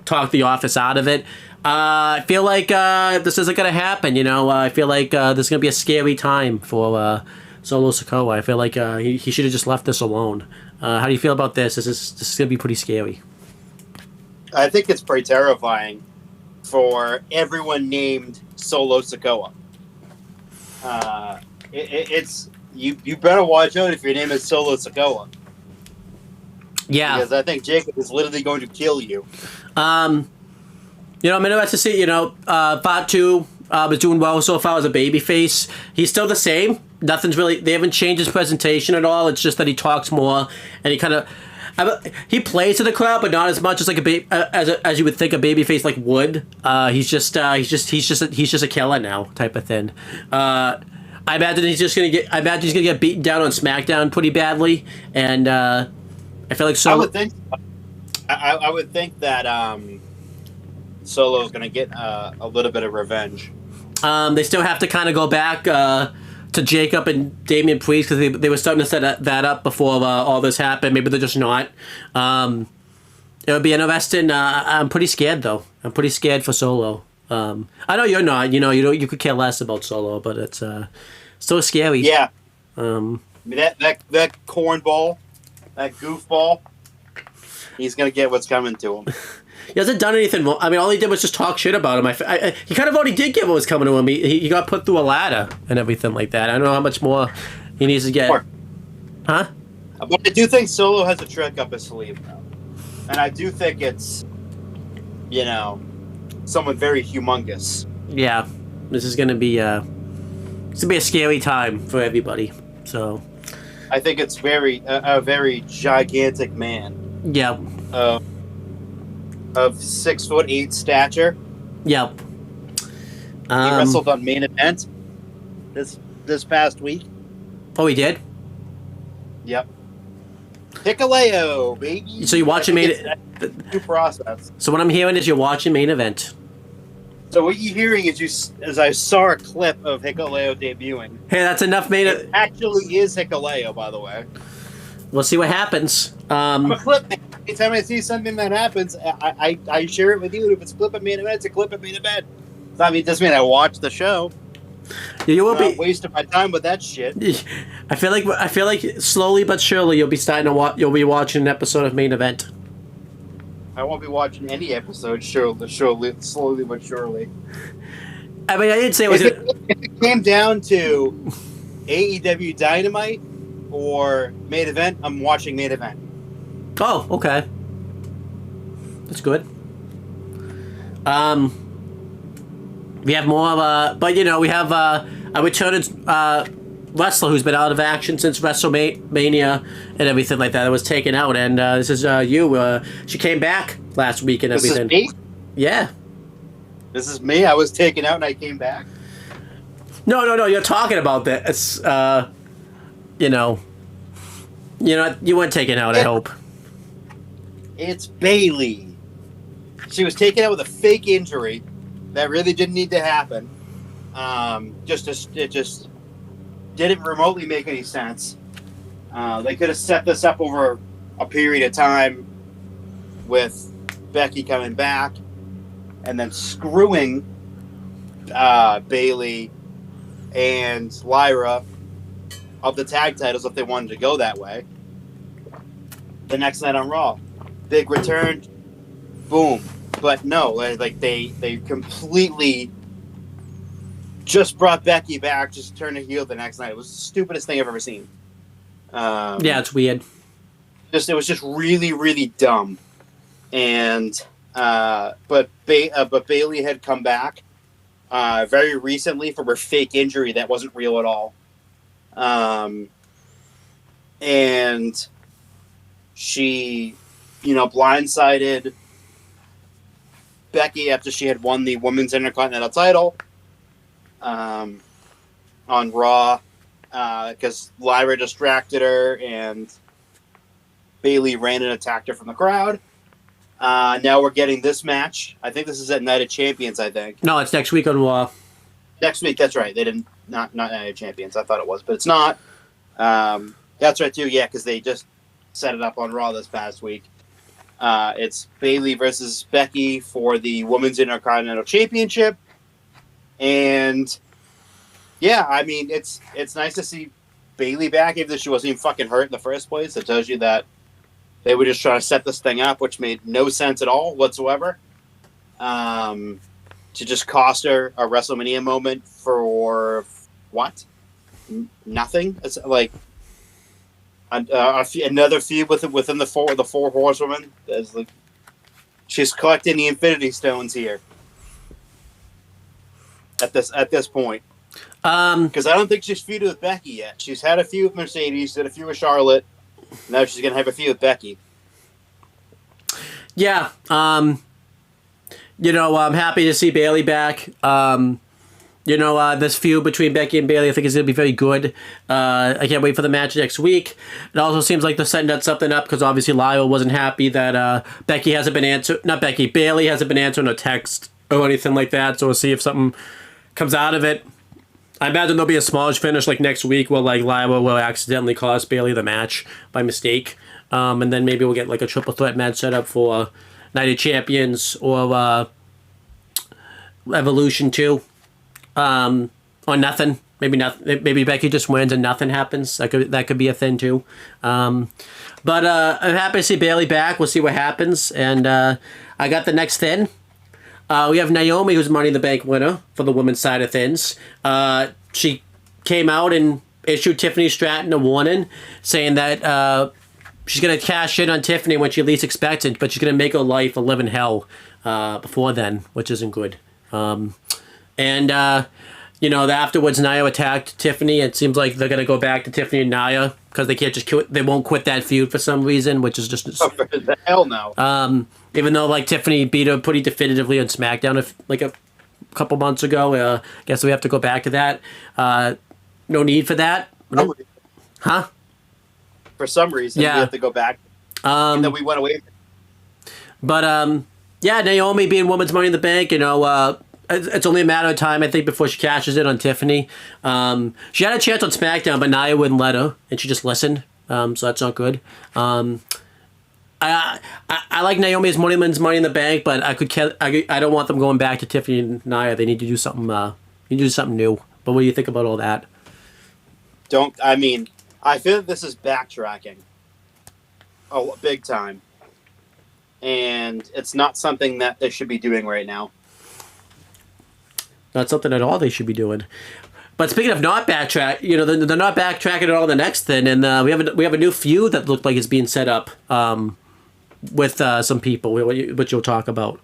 B: talked the office out of it. I feel like this isn't going to happen, I feel like this is going to be a scary time for Solo Sikoa. I feel like he should have just left this alone. How do you feel about this? This is going to be pretty scary.
C: I think it's pretty terrifying for everyone named Solo Sikoa. It's you better watch out if your name is Solo Sikoa.
B: Yeah,
C: because I think Jacob is literally going to kill you.
B: I'm interested to see. Fatu was doing well so far as a babyface. He's still the same. Nothing's really. They haven't changed his presentation at all. It's just that he talks more and he kind of. He plays to the crowd, but not as much as like as you would think a babyface like would. He's just a killer now type of thing. I imagine he's gonna get beaten down on SmackDown pretty badly, and I feel like Solo.
C: I would think that Solo is gonna get a little bit of revenge.
B: They still have to kind of go back to Jacob and Damian Priest because they were starting to set that up before all this happened. Maybe they're just not. It would be interesting. I'm pretty scared though. I'm pretty scared for Solo. I know you're not. You could care less about Solo, but it's still scary.
C: Yeah. That cornball, that goofball, he's gonna get what's coming to him.
B: He hasn't done anything. I mean, all he did was just talk shit about him. He kind of already did get what was coming to him. He got put through a ladder and everything like that. I don't know how much more he needs to get. Huh?
C: But I do think Solo has a trick up his sleeve, though. And I do think it's, someone very humongous.
B: Yeah. This is going to be a scary time for everybody. So.
C: I think it's a very gigantic man.
B: Yeah.
C: Of 6'8" stature.
B: Yep.
C: He wrestled on Main Event this past week.
B: Oh, he did?
C: Yep. Hikuleo, baby.
B: So you're watching
C: new process.
B: So what I'm hearing is you're watching Main Event.
C: So what you're hearing is I saw a clip of Hikuleo debuting.
B: Hey, that's enough Main Event.
C: It actually is Hikuleo, by the way.
B: We'll see what happens.
C: I'm a clip man. Anytime I see something that happens, I share it with you. If it's a clip of Main Event, it's a clip of Main Event. It doesn't mean I watch the show.
B: You will be
C: wasting my time with that shit.
B: I feel like slowly but surely you'll be watching an episode of Main Event.
C: I won't be watching any episode slowly but surely.
B: I mean, I didn't say it was.
C: If it came down to AEW Dynamite or Main Event, I'm watching Main Event.
B: Oh, okay. That's good. We have more of we have a returning wrestler who's been out of action since WrestleMania and everything like that. It was taken out, and this is you. She came back last week and everything.
C: This is me?
B: Yeah.
C: This is me? I was taken out and I came back?
B: No. You're talking about that. It's, you weren't taken out, I hope.
C: It's Bailey. She was taken out with a fake injury that really didn't need to happen. It just didn't remotely make any sense. They could have set this up over a period of time with Becky coming back and then screwing Bailey and Lyra of the tag titles if they wanted to go that way. The next night on Raw, big return, boom. But no, like they completely just brought Becky back, just turned a heel the next night. It was the stupidest thing I've ever seen.
B: Yeah, it's weird.
C: It was just really, really dumb. And but Bailey had come back very recently from her fake injury that wasn't real at all. And she, blindsided Becky after she had won the Women's Intercontinental title on Raw because Lyra distracted her and Bailey ran and attacked her from the crowd. Now we're getting this match. I think this is at Night of Champions, I think.
B: No, it's next week on Raw.
C: Next week, that's right. They didn't, not Night of Champions. I thought it was, but it's not. That's right, too, yeah, because they just set it up on Raw this past week. It's Bailey versus Becky for the Women's Intercontinental Championship. And, yeah, I mean, it's nice to see Bailey back, even though she wasn't even fucking hurt in the first place. It tells you that they were just trying to set this thing up, which made no sense at all whatsoever. To just cost her a WrestleMania moment for what? Nothing. It's like another feud within the four horsewomen. Like, she's collecting the Infinity Stones here at this point. Because I don't think she's feuded with Becky yet. She's had a feud with Mercedes, did a feud with Charlotte. Now she's gonna have a feud with Becky.
B: Yeah. I'm happy to see Bailey back. This feud between Becky and Bailey, I think is going to be very good. I can't wait for the match next week. It also seems like they're setting something up because obviously Lyle wasn't happy that Bailey hasn't been answering a text or anything like that. So we'll see if something comes out of it. I imagine there'll be a smallish finish like next week where like Lyle will accidentally cost Bailey the match by mistake. And then maybe we'll get like a triple threat match set up for Night of Champions or Evolution 2. Or nothing. Maybe nothing. Maybe Becky just wins and nothing happens. That could be a thing too. But I'm happy to see Bailey back. We'll see what happens. And I got the next thing. We have Naomi, who's Money in the Bank winner for the women's side of things. She came out and issued Tiffany Stratton a warning, saying that she's going to cash in on Tiffany when she least expects it, but she's going to make her life a living hell before then, which isn't good. Afterwards, Nia attacked Tiffany. It seems like they're going to go back to Tiffany and Nia because they can't just they won't quit that feud for some reason, which is just...
C: the hell no.
B: Even though, like, Tiffany beat her pretty definitively on SmackDown a couple months ago. I guess we have to go back to that. No need for that. No. Huh?
C: For some reason,
B: yeah.
C: We have to go back. And then we went away.
B: But, Naomi being Women's Money in the Bank, it's only a matter of time, I think, before she cashes in on Tiffany. She had a chance on SmackDown, but Nia wouldn't let her, and she just listened. So that's not good. I like Naomi's Women's Money in the Bank, but I don't want them going back to Tiffany and Nia. They need to do something. New. But what do you think about all that?
C: I feel that this is backtracking. Oh, big time. And it's not something that they should be doing right now.
B: Not something at all they should be doing. But speaking of not backtrack, they're not backtracking at all the next thing, and we have a new feud that looked like it's being set up with some people, which you'll talk about.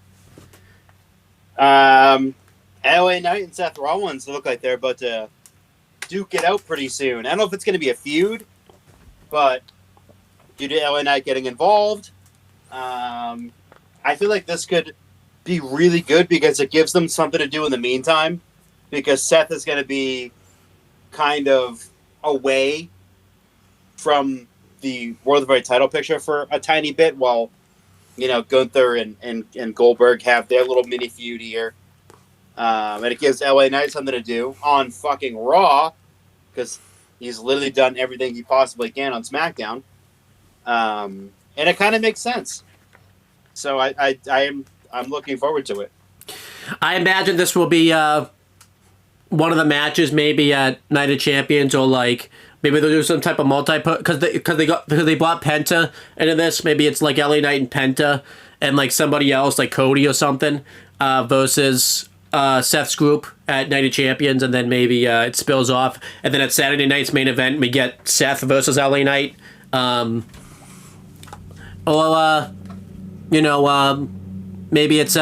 C: LA Knight and Seth Rollins look like they're about to duke it out pretty soon. I don't know if it's going to be a feud, but due to LA Knight getting involved, I feel like this could be really good because it gives them something to do in the meantime. Because Seth is going to be kind of away from the World Heavyweight title picture for a tiny bit, while Gunther and Goldberg have their little mini feud here. And it gives LA Knight something to do on fucking Raw, because he's literally done everything he possibly can on SmackDown. And it kind of makes sense. So I'm looking forward to it. I
B: imagine this will be one of the matches, maybe at Night of Champions, or like maybe they'll do some type of because they brought Penta into this. Maybe it's like LA Knight and Penta and like somebody else like Cody or something versus Seth's group at Night of Champions, and then maybe it spills off, and then at Saturday night's main event we get Seth versus LA Knight. Maybe it's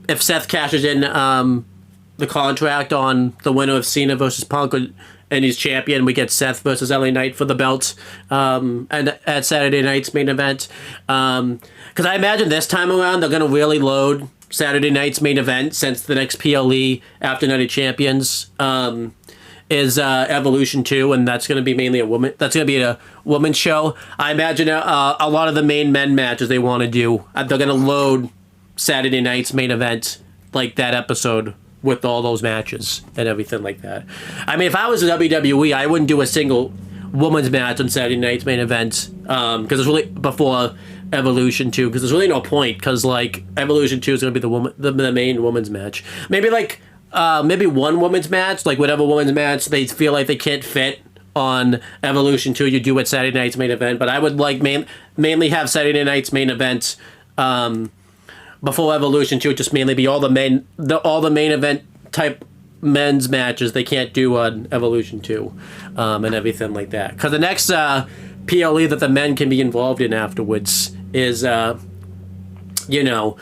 B: if Seth cashes in the contract on the winner of Cena versus Punk, and he's champion, we get Seth versus LA Knight for the belt and at Saturday night's main event. Because I imagine this time around they're going to really load Saturday night's main event, since the next PLE after Night of Champions is Evolution 2, and that's going to be mainly that's going to be a women's show. I imagine a lot of the main men matches they want to do, they're going to load Saturday night's main event, like that episode with all those matches and everything like that. I mean, if I was a WWE, I wouldn't do a single women's match on Saturday night's main event, because it's really before Evolution 2, because there's really no point, because like Evolution 2 is going to be the main women's match. Maybe like maybe one women's match, like whatever women's match they feel like they can't fit on Evolution 2, you do at Saturday night's main event. But I would like mainly have Saturday night's main event before Evolution 2, just mainly be all the main event type men's matches they can't do on Evolution 2 and everything like that. Because the next PLE that the men can be involved in afterwards is SummerSlam,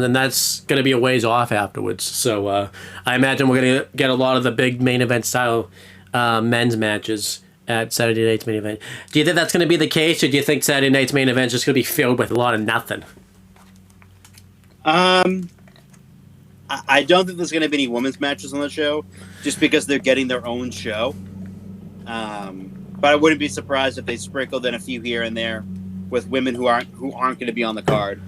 B: and that's going to be a ways off afterwards. So I imagine we're going to get a lot of the big main event style men's matches at Saturday night's main event. Do you think that's going to be the case, or do you think Saturday night's main event is just going to be filled with a lot of nothing?
C: I don't think there's going to be any women's matches on the show, just because they're getting their own show. But I wouldn't be surprised if they sprinkled in a few here and there with women who aren't going to be on the card.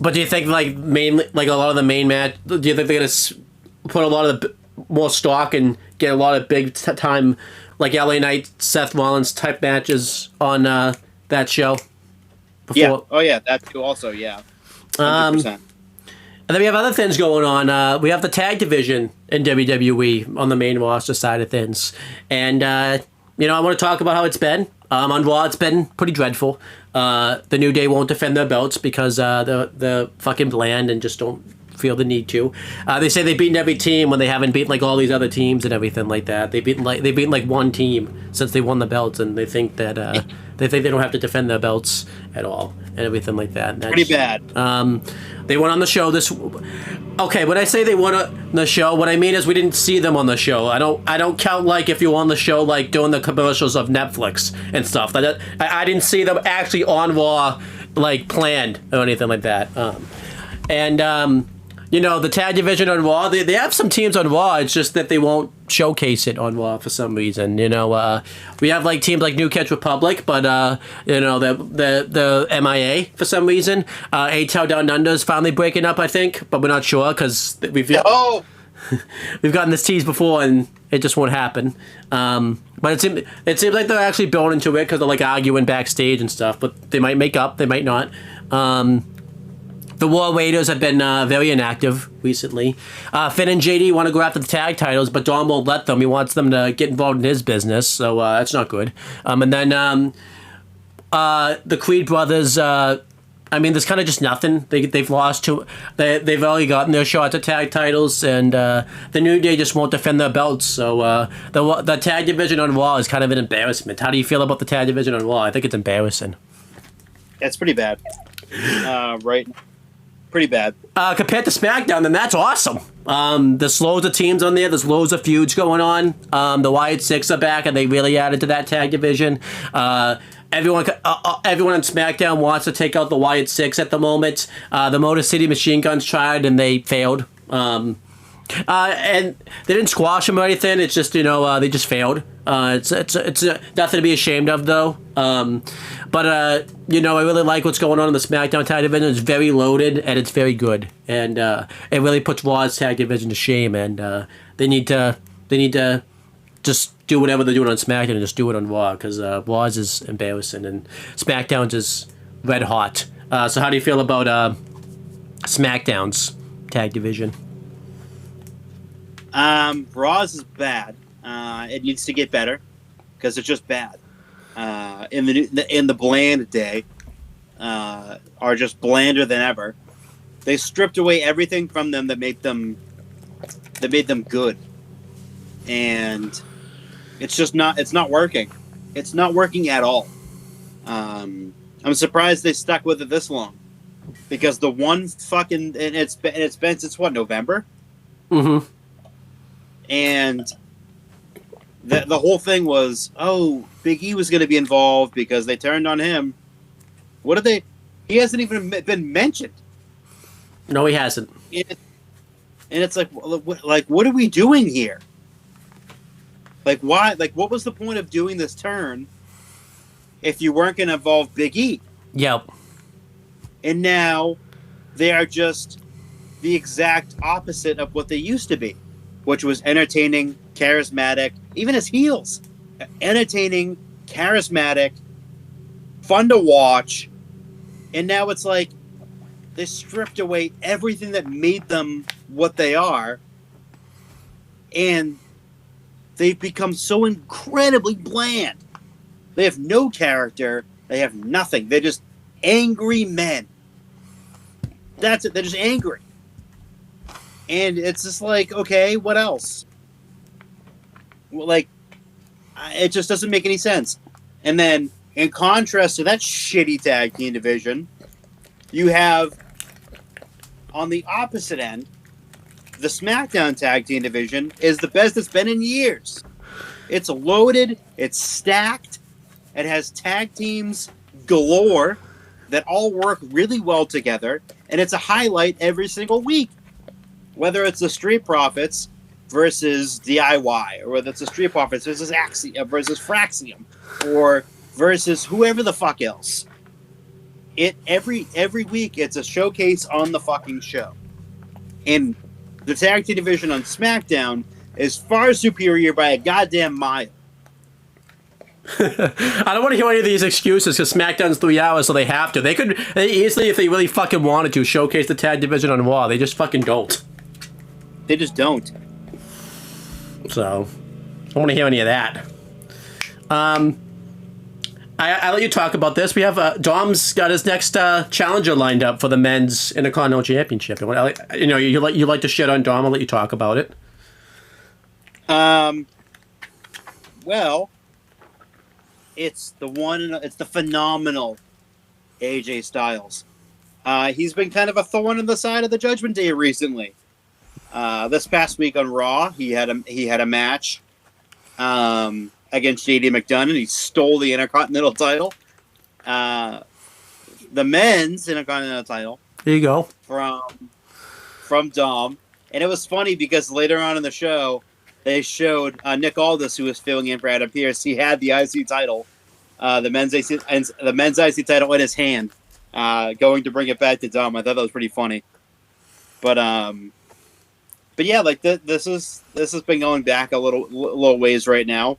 B: But do you think mainly a lot of the main match? Do you think they're going to put a lot of the more stock and get a lot of big time like LA Knight, Seth Rollins type matches on that show?
C: Before? Yeah. Oh yeah, that too. Also, yeah. 100%.
B: And then we have other things going on. We have the tag division in WWE on the main roster side of things, and I want to talk about how it's been. On Raw, it's been pretty dreadful. The New Day won't defend their belts because they're fucking bland and just don't feel the need to. They say they've beaten every team when they haven't beaten like all these other teams and everything like that. They've beaten like one team since they won the belts, and they think that they don't have to defend their belts at all and everything like that. And that's
C: pretty bad.
B: They went on the show this. Okay, when I say they went on the show, what I mean is we didn't see them on the show. I don't count like if you were on the show like doing the commercials of Netflix and stuff. I didn't see them actually on Raw like planned or anything like that. The tag division on Raw, they have some teams on Raw. It's just that they won't showcase it on Raw for some reason. We have like teams like New Catch Republic, but the MIA for some reason. A-Town Down Under is finally breaking up, I think, but we're not sure because we've gotten this tease before and it just won't happen. But it seems like they're actually building into it because they're like arguing backstage and stuff. But they might make up, they might not. The War Raiders have been very inactive recently. Finn and JD want to go after the tag titles, but Dom won't let them. He wants them to get involved in his business, so that's not good. And then the Creed brothers, there's kind of just nothing. They've lost to... They've already gotten their shots at tag titles, and the New Day just won't defend their belts. So the tag division on Raw is kind of an embarrassment. How do you feel about the tag division on Raw? I think it's embarrassing.
C: It's pretty bad. Right. Pretty bad.
B: Compared to SmackDown, then that's awesome. There's loads of teams on there. There's loads of feuds going on. The Wyatt Six are back, and they really added to that tag division. Everyone on SmackDown wants to take out the Wyatt Six at the moment. The Motor City Machine Guns tried, and they failed. And they didn't squash them or anything. It's just, they just failed. It's nothing to be ashamed of, though. But I really like what's going on in the SmackDown tag division. It's very loaded, and it's very good. And it really puts Raw's tag division to shame. And they need to just do whatever they're doing on SmackDown and just do it on Raw, because Raw's is embarrassing, and SmackDown's is red hot. So how do you feel about SmackDown's tag division?
C: Raw's is bad. It needs to get better because it's just bad. In the bland day, are just blander than ever. They stripped away everything from them that made them good, and it's not working. It's not working at all. I'm surprised they stuck with it this long, because the one fucking and it's been since what, November?
B: Mm-hmm.
C: And the whole thing was, Big E was going to be involved because they turned on him. What did they? He hasn't even been mentioned.
B: No, he hasn't.
C: And it's like what are we doing here? Like, why? Like, what was the point of doing this turn if you weren't going to involve Big E?
B: Yep.
C: And now they are just the exact opposite of what they used to be, which was entertaining, charismatic, even as heels. Entertaining, charismatic, fun to watch. And now it's like they stripped away everything that made them what they are. And they've become so incredibly bland. They have no character. They have nothing. They're just angry men. That's it. They're just angry. And it's just like, okay, what else? Well, like, it just doesn't make any sense. And then, in contrast to that shitty tag team division, you have, on the opposite end, the SmackDown tag team division is the best it's been in years. It's loaded, it's stacked, it has tag teams galore that all work really well together, and it's a highlight every single week. Whether it's the Street Profits versus DIY, or whether it's the Street Profits versus versus Fraxium, or versus whoever the fuck else. Every week it's a showcase on the fucking show. And the tag team division on SmackDown is far superior by a goddamn mile.
B: I don't want to hear any of these excuses, because SmackDown's 3 hours, so they have to. They could easily, if they really fucking wanted to, showcase the tag division on Raw. They just fucking don't.
C: They just don't.
B: So, I don't want to hear any of that. I let you talk about this. We have Dom's got his next challenger lined up for the men's Intercontinental Championship. You like to shit on Dom. I'll let you talk about it.
C: Well, it's the phenomenal AJ Styles. He's been kind of a thorn in the side of the Judgment Day recently. This past week on Raw, he had a match against JD McDonough. He stole the Intercontinental title, the men's Intercontinental title.
B: There you go.
C: From Dom, and it was funny because later on in the show, they showed Nick Aldis, who was filling in for Adam Pearce. He had the IC title, the men's IC title in his hand, going to bring it back to Dom. I thought that was pretty funny, but yeah, like this has been going back a little ways right now,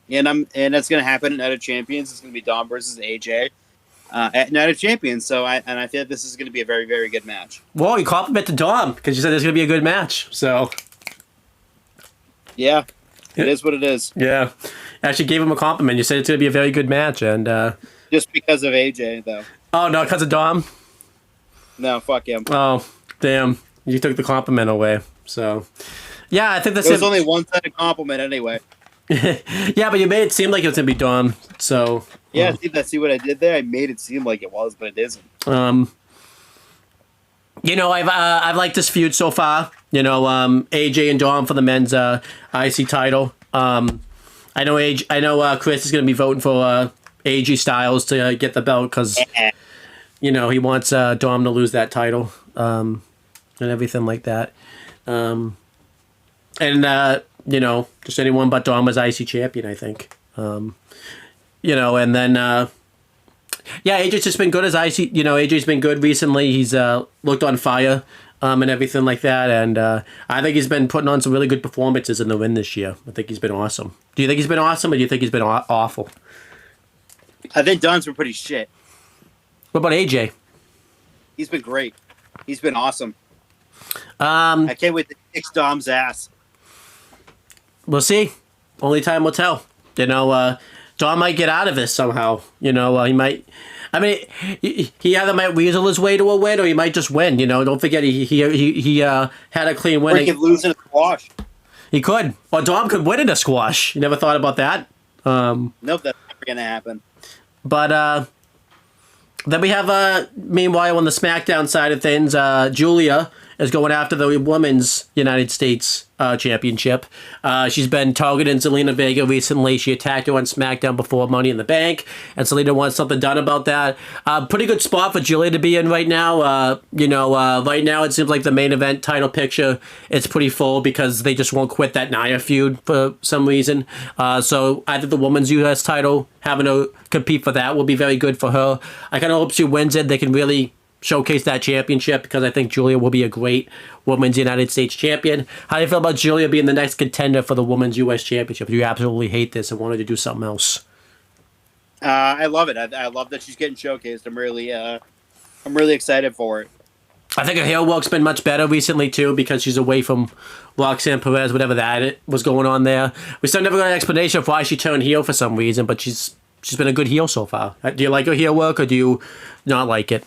C: and it's gonna happen at Night of Champions. It's gonna be Dom versus AJ at Night of Champions. So I feel like this is gonna be a very, very good match.
B: Well, you complimented Dom because you said it's gonna be a good match. So
C: yeah, it is what it is.
B: Yeah, actually gave him a compliment. You said it's gonna be a very good match, and
C: just because of AJ though.
B: Oh no, because of Dom.
C: No, fuck him.
B: Oh damn, you took the compliment away. So, yeah, I think that's
C: it. Was only one sided compliment anyway.
B: Yeah, but you made it seem like it was gonna be Dom. So
C: yeah, see what I did there? I made it seem like it was, but it isn't.
B: I've liked this feud so far. AJ and Dom for the men's IC title. I know Chris is going to be voting for AJ Styles to get the belt because he wants Dom to lose that title and everything like that. Just anyone but Dom as IC champion, I think. And then AJ's just been good as IC. AJ's been good recently. He's looked on fire. And everything like that, and I think he's been putting on some really good performances in the ring this year. I think he's been awesome. Do you think he's been awesome, or do you think he's been awful?
C: I think Don's been pretty shit.
B: What about AJ?
C: He's been great. He's been awesome.
B: I
C: can't wait to kick Dom's ass.
B: We'll see. Only time will tell. Dom might get out of this somehow. He might. I mean, he either might weasel his way to a win, or he might just win. Don't forget he had a clean win.
C: Or he could lose in a squash.
B: He could, or Dom could win in a squash. You never thought about that?
C: Nope, that's never gonna happen.
B: But then we have meanwhile on the SmackDown side of things, Julia is going after the Women's United States Championship. She's been targeting Zelina Vega recently. She attacked her on SmackDown before Money in the Bank, and Zelina wants something done about that. Pretty good spot for Julia to be in right now. Right now it seems like the main event title picture it's pretty full because they just won't quit that Nia feud for some reason. So I think the Women's U.S. title, having to compete for that, will be very good for her. I kind of hope she wins it. They can really showcase that championship because I think Julia will be a great Women's United States champion. How do you feel about Julia being the next contender for the Women's U.S. Championship? Do you absolutely hate this and wanted to do something else?
C: I love it. I love that she's getting showcased. I'm really excited for it.
B: I think her heel work's been much better recently too because she's away from Roxanne Perez, whatever that was going on there. We still never got an explanation of why she turned heel for some reason, but she's been a good heel so far. Do you like her heel work or do you not like it?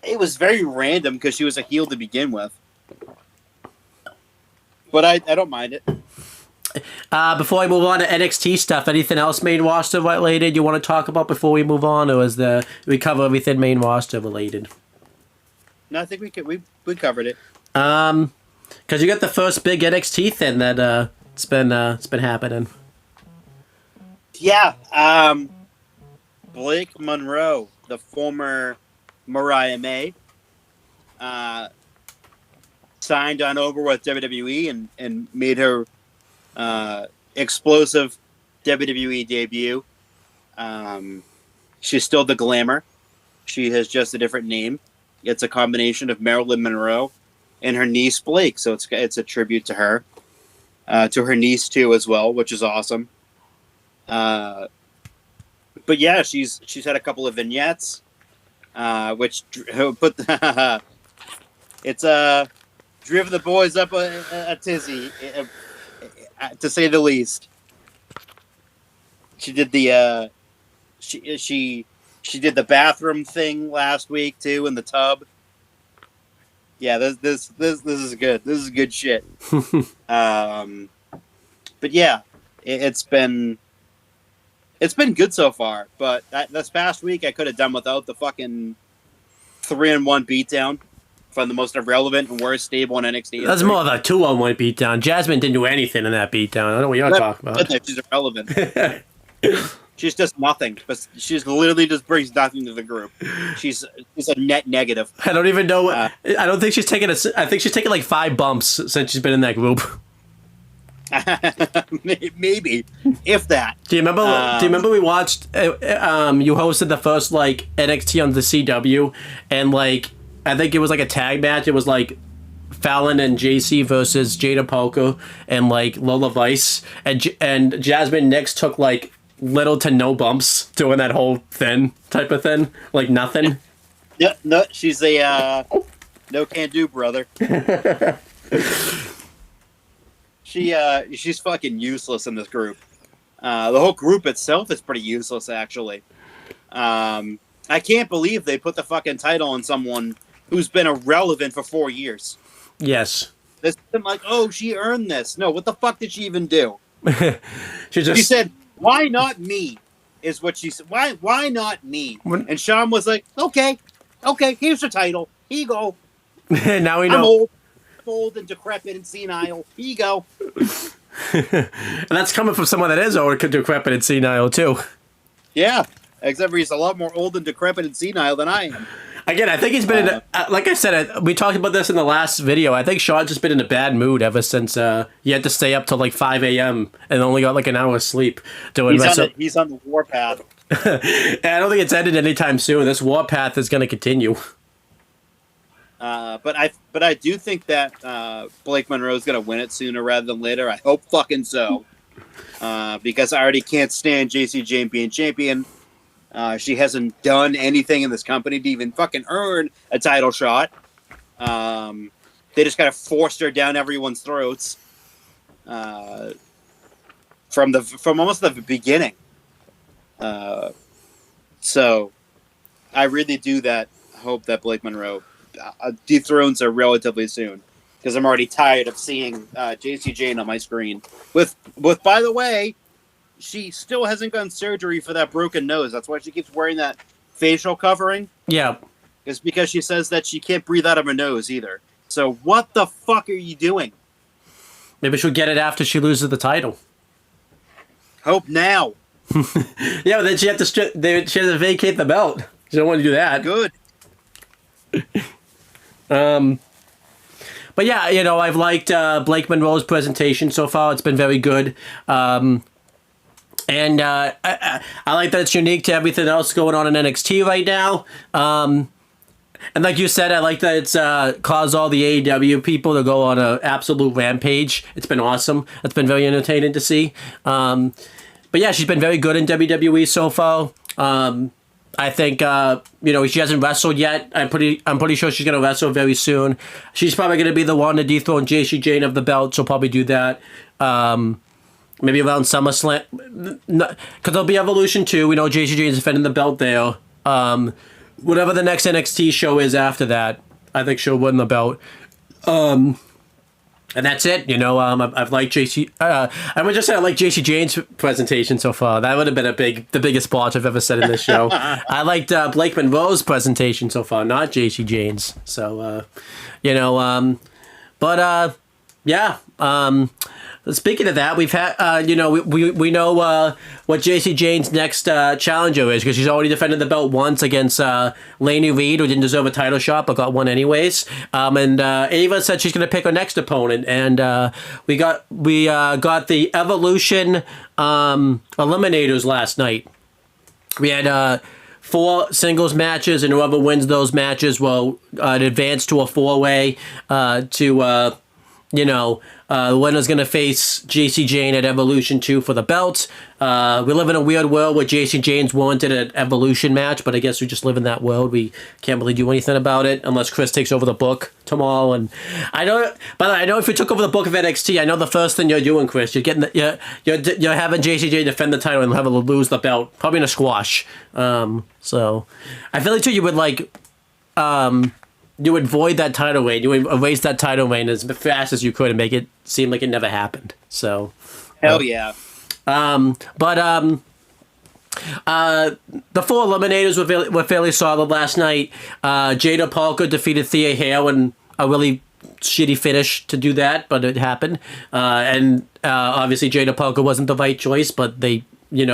C: It was very random because she was a heel to begin with. But I don't mind it.
B: Before we move on to NXT stuff, anything else main roster related you want to talk about before we move on, or we cover everything main roster related?
C: No, I think we covered it.
B: Because you got the first big NXT thing that it's been happening.
C: Yeah. Blake Monroe, the former Mariah May, signed on over with WWE and made her explosive WWE debut. She's still the Glamour. She has just a different name. It's a combination of Marilyn Monroe and her niece Blake, so it's a tribute to her, to her niece too as well, which is awesome. But yeah, she's had a couple of vignettes, which put it's driven the boys up a tizzy, to say the least. She did the she did the bathroom thing last week too in the tub. Yeah, this is good. This is good shit. But yeah, it's been good so far. But this past week, I could have done without the fucking 3-on-1 beatdown from the most irrelevant and worst stable in NXT.
B: That's more of a 2-on-1 beatdown. Jasmine didn't do anything in that beatdown. I don't know what you're talking about.
C: She's irrelevant. She's just nothing. But she's literally just brings nothing to the group. She's a net negative.
B: I don't even know. I don't think she's taken I think she's taken like 5 bumps since she's been in that group.
C: Maybe, if that.
B: Do you remember we watched? You hosted the first like NXT on the CW, and like I think it was like a tag match. It was like Fallon and JC versus Jada Polka and like Lola Vice, and Jasmine Nix took like little to no bumps doing that whole thing type of thing, like nothing.
C: No, she's a no can do, brother. She's fucking useless in this group. The whole group itself is pretty useless, actually. I can't believe they put the fucking title on someone who's been irrelevant for 4 years.
B: Yes.
C: It's been like, oh, she earned this. No, what the fuck did she even do?
B: She
C: said, "Why not me?" Is what she said. Why not me? And Sean was like, "Okay." Okay, here's the title. Here you go.
B: Now we
C: I'm
B: know.
C: old and decrepit and senile. Here you go.
B: And that's coming from someone that is old, decrepit, and senile, too.
C: Yeah, except for he's a lot more old and decrepit and senile than I am.
B: Again, I think he's been in. Like I said, we talked about this in the last video. I think Sean's just been in a bad mood ever since he had to stay up till like 5 a.m. and only got like an hour's sleep doing
C: He's on the warpath.
B: And I don't think it's ended anytime soon. This warpath is going to continue.
C: But I do think that Blake Monroe's going to win it sooner rather than later. I hope fucking so. Because I already can't stand JC Jane being champion. She hasn't done anything in this company to even fucking earn a title shot. They just kind of forced her down everyone's throats from almost the beginning. So I really do hope that Blake Monroe dethrones her relatively soon, because I'm already tired of seeing JC Jane on my screen. With by the way, she still hasn't gotten surgery for that broken nose. That's why she keeps wearing that facial covering.
B: Yeah.
C: It's because she says that she can't breathe out of her nose either. So what the fuck are you doing?
B: Maybe she'll get it after she loses the title.
C: Hope now.
B: Yeah, but then she has to vacate the belt. She don't want to do that.
C: Good.
B: But yeah, I've liked Blake Monroe's presentation so far. It's been very good. And I like that it's unique to everything else going on in NXT right now. And like you said, I like that it's caused all the AEW people to go on an absolute rampage. It's been awesome. It's been very entertaining to see. But yeah, she's been very good in WWE so far. I think she hasn't wrestled yet. I'm pretty sure she's gonna wrestle very soon. She's probably gonna be the one to dethrone JC Jane of the belt. She'll probably do that. Maybe around SummerSlam, because there'll be Evolution 2. We know JC Jane's defending the belt there. Whatever the next NXT show is after that, I think she'll win the belt. And that's it. I've liked JC. I would just say I like JC Jane's presentation so far. That would have been the biggest spot I've ever said in this show. I liked Blake Monroe's presentation so far, not JC Jane's. So, yeah. Speaking of that, we've had, we know what JC Jane's next challenger is, because she's already defended the belt once against Lainey Reed, who didn't deserve a title shot but got one anyways. And Ava said she's going to pick her next opponent, and we got the Evolution Eliminators last night. We had 4 singles matches, and whoever wins those matches will advance to a 4-way the winner's going to face JC Jane at Evolution 2 for the belt. We live in a weird world where JC Jane's wanted an Evolution match, but I guess we just live in that world. We can't really do anything about it unless Chris takes over the book tomorrow. And I know if you took over the book of NXT, I know the first thing you're doing, Chris, you're having JC Jane defend the title and have her lose the belt, probably in a squash. So I feel like too you would you would void that title reign. You would erase that title reign as fast as you could and make it seem like it never happened. So,
C: hell yeah.
B: The 4 eliminators were fairly solid last night. Jada Parker defeated Thea Hale in a really shitty finish to do that, but it happened. And obviously Jada Parker wasn't the right choice, but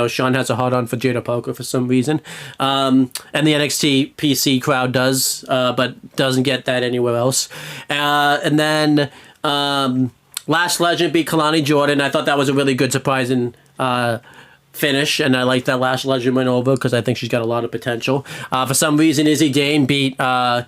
B: Sean has a hard-on for Jada Parker for some reason. And the NXT PC crowd does, but doesn't get that anywhere else. And then Lash Legend beat Kalani Jordan. I thought that was a really good, surprising finish, and I like that Lash Legend went over because I think she's got a lot of potential. For some reason, Izzy Dane beat, Zarya.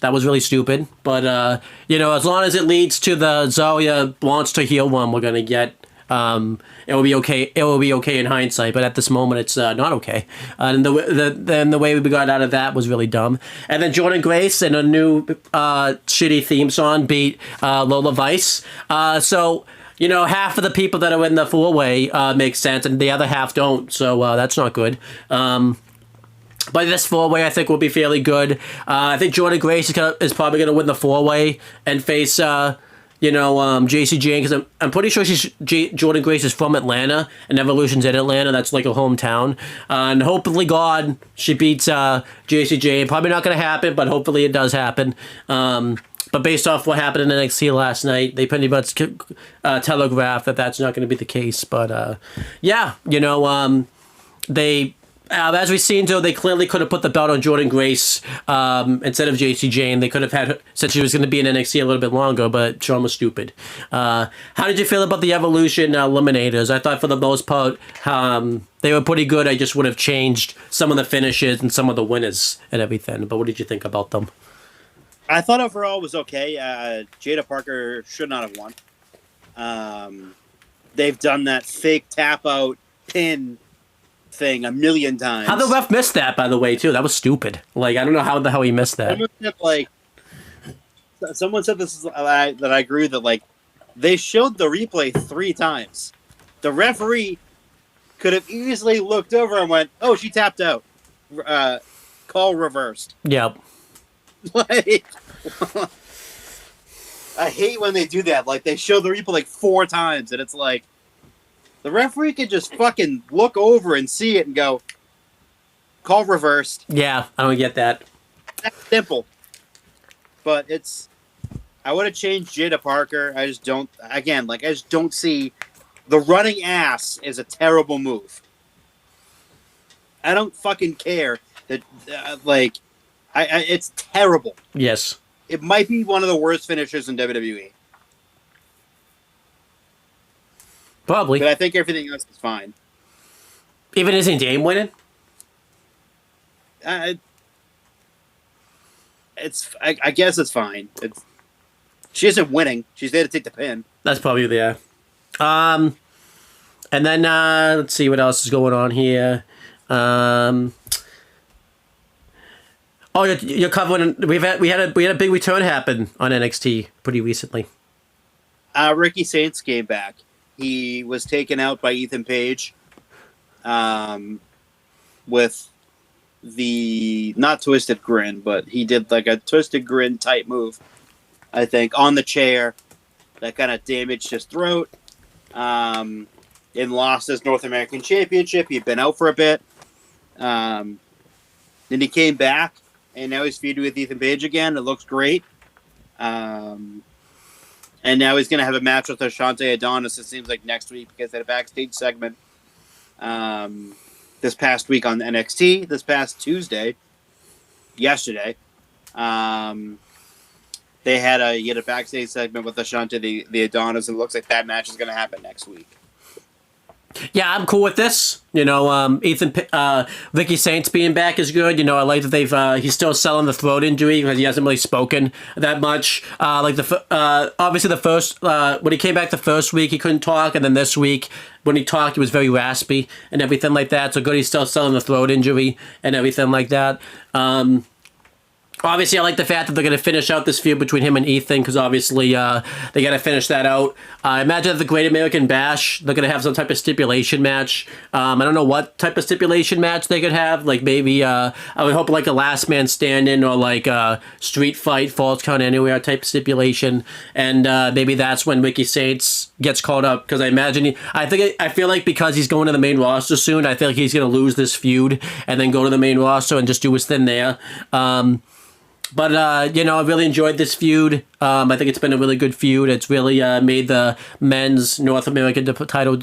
B: That was really stupid. But, as long as it leads to the Zarya wants to heal one we're going to get, it will be okay. It will be okay in hindsight, but at this moment, it's not okay. And the way we got out of that was really dumb. And then Jordan Grace and a new shitty theme song beat Lola Vice. So half of the people that are in the 4-way make sense, and the other half don't. So that's not good. But this 4-way, I think, will be fairly good. I think Jordan Grace is probably going to win the 4-way and face JC Jane, because I'm pretty sure Jordan Grace is from Atlanta, and Evolution's in Atlanta. That's like a hometown. And hopefully, God, she beats JC Jane. Probably not going to happen, but hopefully it does happen. But based off what happened in NXT last night, they pretty much telegraphed that that's not going to be the case. But they. As we've seen, though, they clearly could have put the belt on Jordan Grace instead of JC Jane. They could have had her, since she was going to be in NXT a little bit longer, but Sean was stupid. How did you feel about the Evolution Eliminators? I thought for the most part they were pretty good. I just would have changed some of the finishes and some of the winners and everything. But what did you think about them?
C: I thought overall it was okay. Jada Parker should not have won. They've done that fake tap out pin thing a million times.
B: How the ref missed that, by the way, too? That was stupid. Like, I don't know how the hell he missed that.
C: Someone said this that I agree that, like, they showed the replay 3 times. The referee could have easily looked over and went, "Oh, she tapped out. Call reversed."
B: Yep.
C: Like, I hate when they do that. Like, they show the replay like 4 times, and it's like, the referee could just fucking look over and see it and go, "Call reversed."
B: Yeah, I don't get that.
C: That's simple. But I would have changed Jada Parker. I just don't see the running ass is a terrible move. I don't fucking care that, it's terrible.
B: Yes.
C: It might be one of the worst finishers in WWE.
B: Probably.
C: But I think everything else is fine.
B: Even isn't Dame winning?
C: I guess it's fine. She isn't winning. She's there to take the pin.
B: That's probably there. And then let's see what else is going on here. You're covering. We had a big return happen on NXT pretty recently.
C: Ricky Saints came back. He was taken out by Ethan Page with the, not twisted grin, but he did like a twisted grin type move, I think, on the chair that kind of damaged his throat and lost his North American Championship. He'd been out for a bit. Then he came back, and now he's feuding with Ethan Page again. It looks great. And now he's going to have a match with Ashante Adonis, it seems like, next week, because they had a backstage segment this past week on NXT, this past yesterday. They had a backstage segment with Ashante the Adonis, and it looks like that match is going to happen next week.
B: Yeah, I'm cool with this. Ricky Saints being back is good. I like that he's still selling the throat injury because he hasn't really spoken that much. Obviously the first when he came back the first week he couldn't talk, and then this week when he talked he was very raspy and everything like that. So good, he's still selling the throat injury and everything like that. Obviously, I like the fact that they're going to finish out this feud between him and Ethan, because obviously they got to finish that out. I imagine at the Great American Bash, they're going to have some type of stipulation match. I don't know what type of stipulation match they could have. Like maybe, I would hope like a last man standing or like a street fight, falls count anywhere type of stipulation. And maybe that's when Ricky Saints gets called up, because I feel like because he's going to the main roster soon, I feel like he's going to lose this feud and then go to the main roster and just do his thing there. But, I really enjoyed this feud. I think it's been a really good feud. It's really made the men's North American title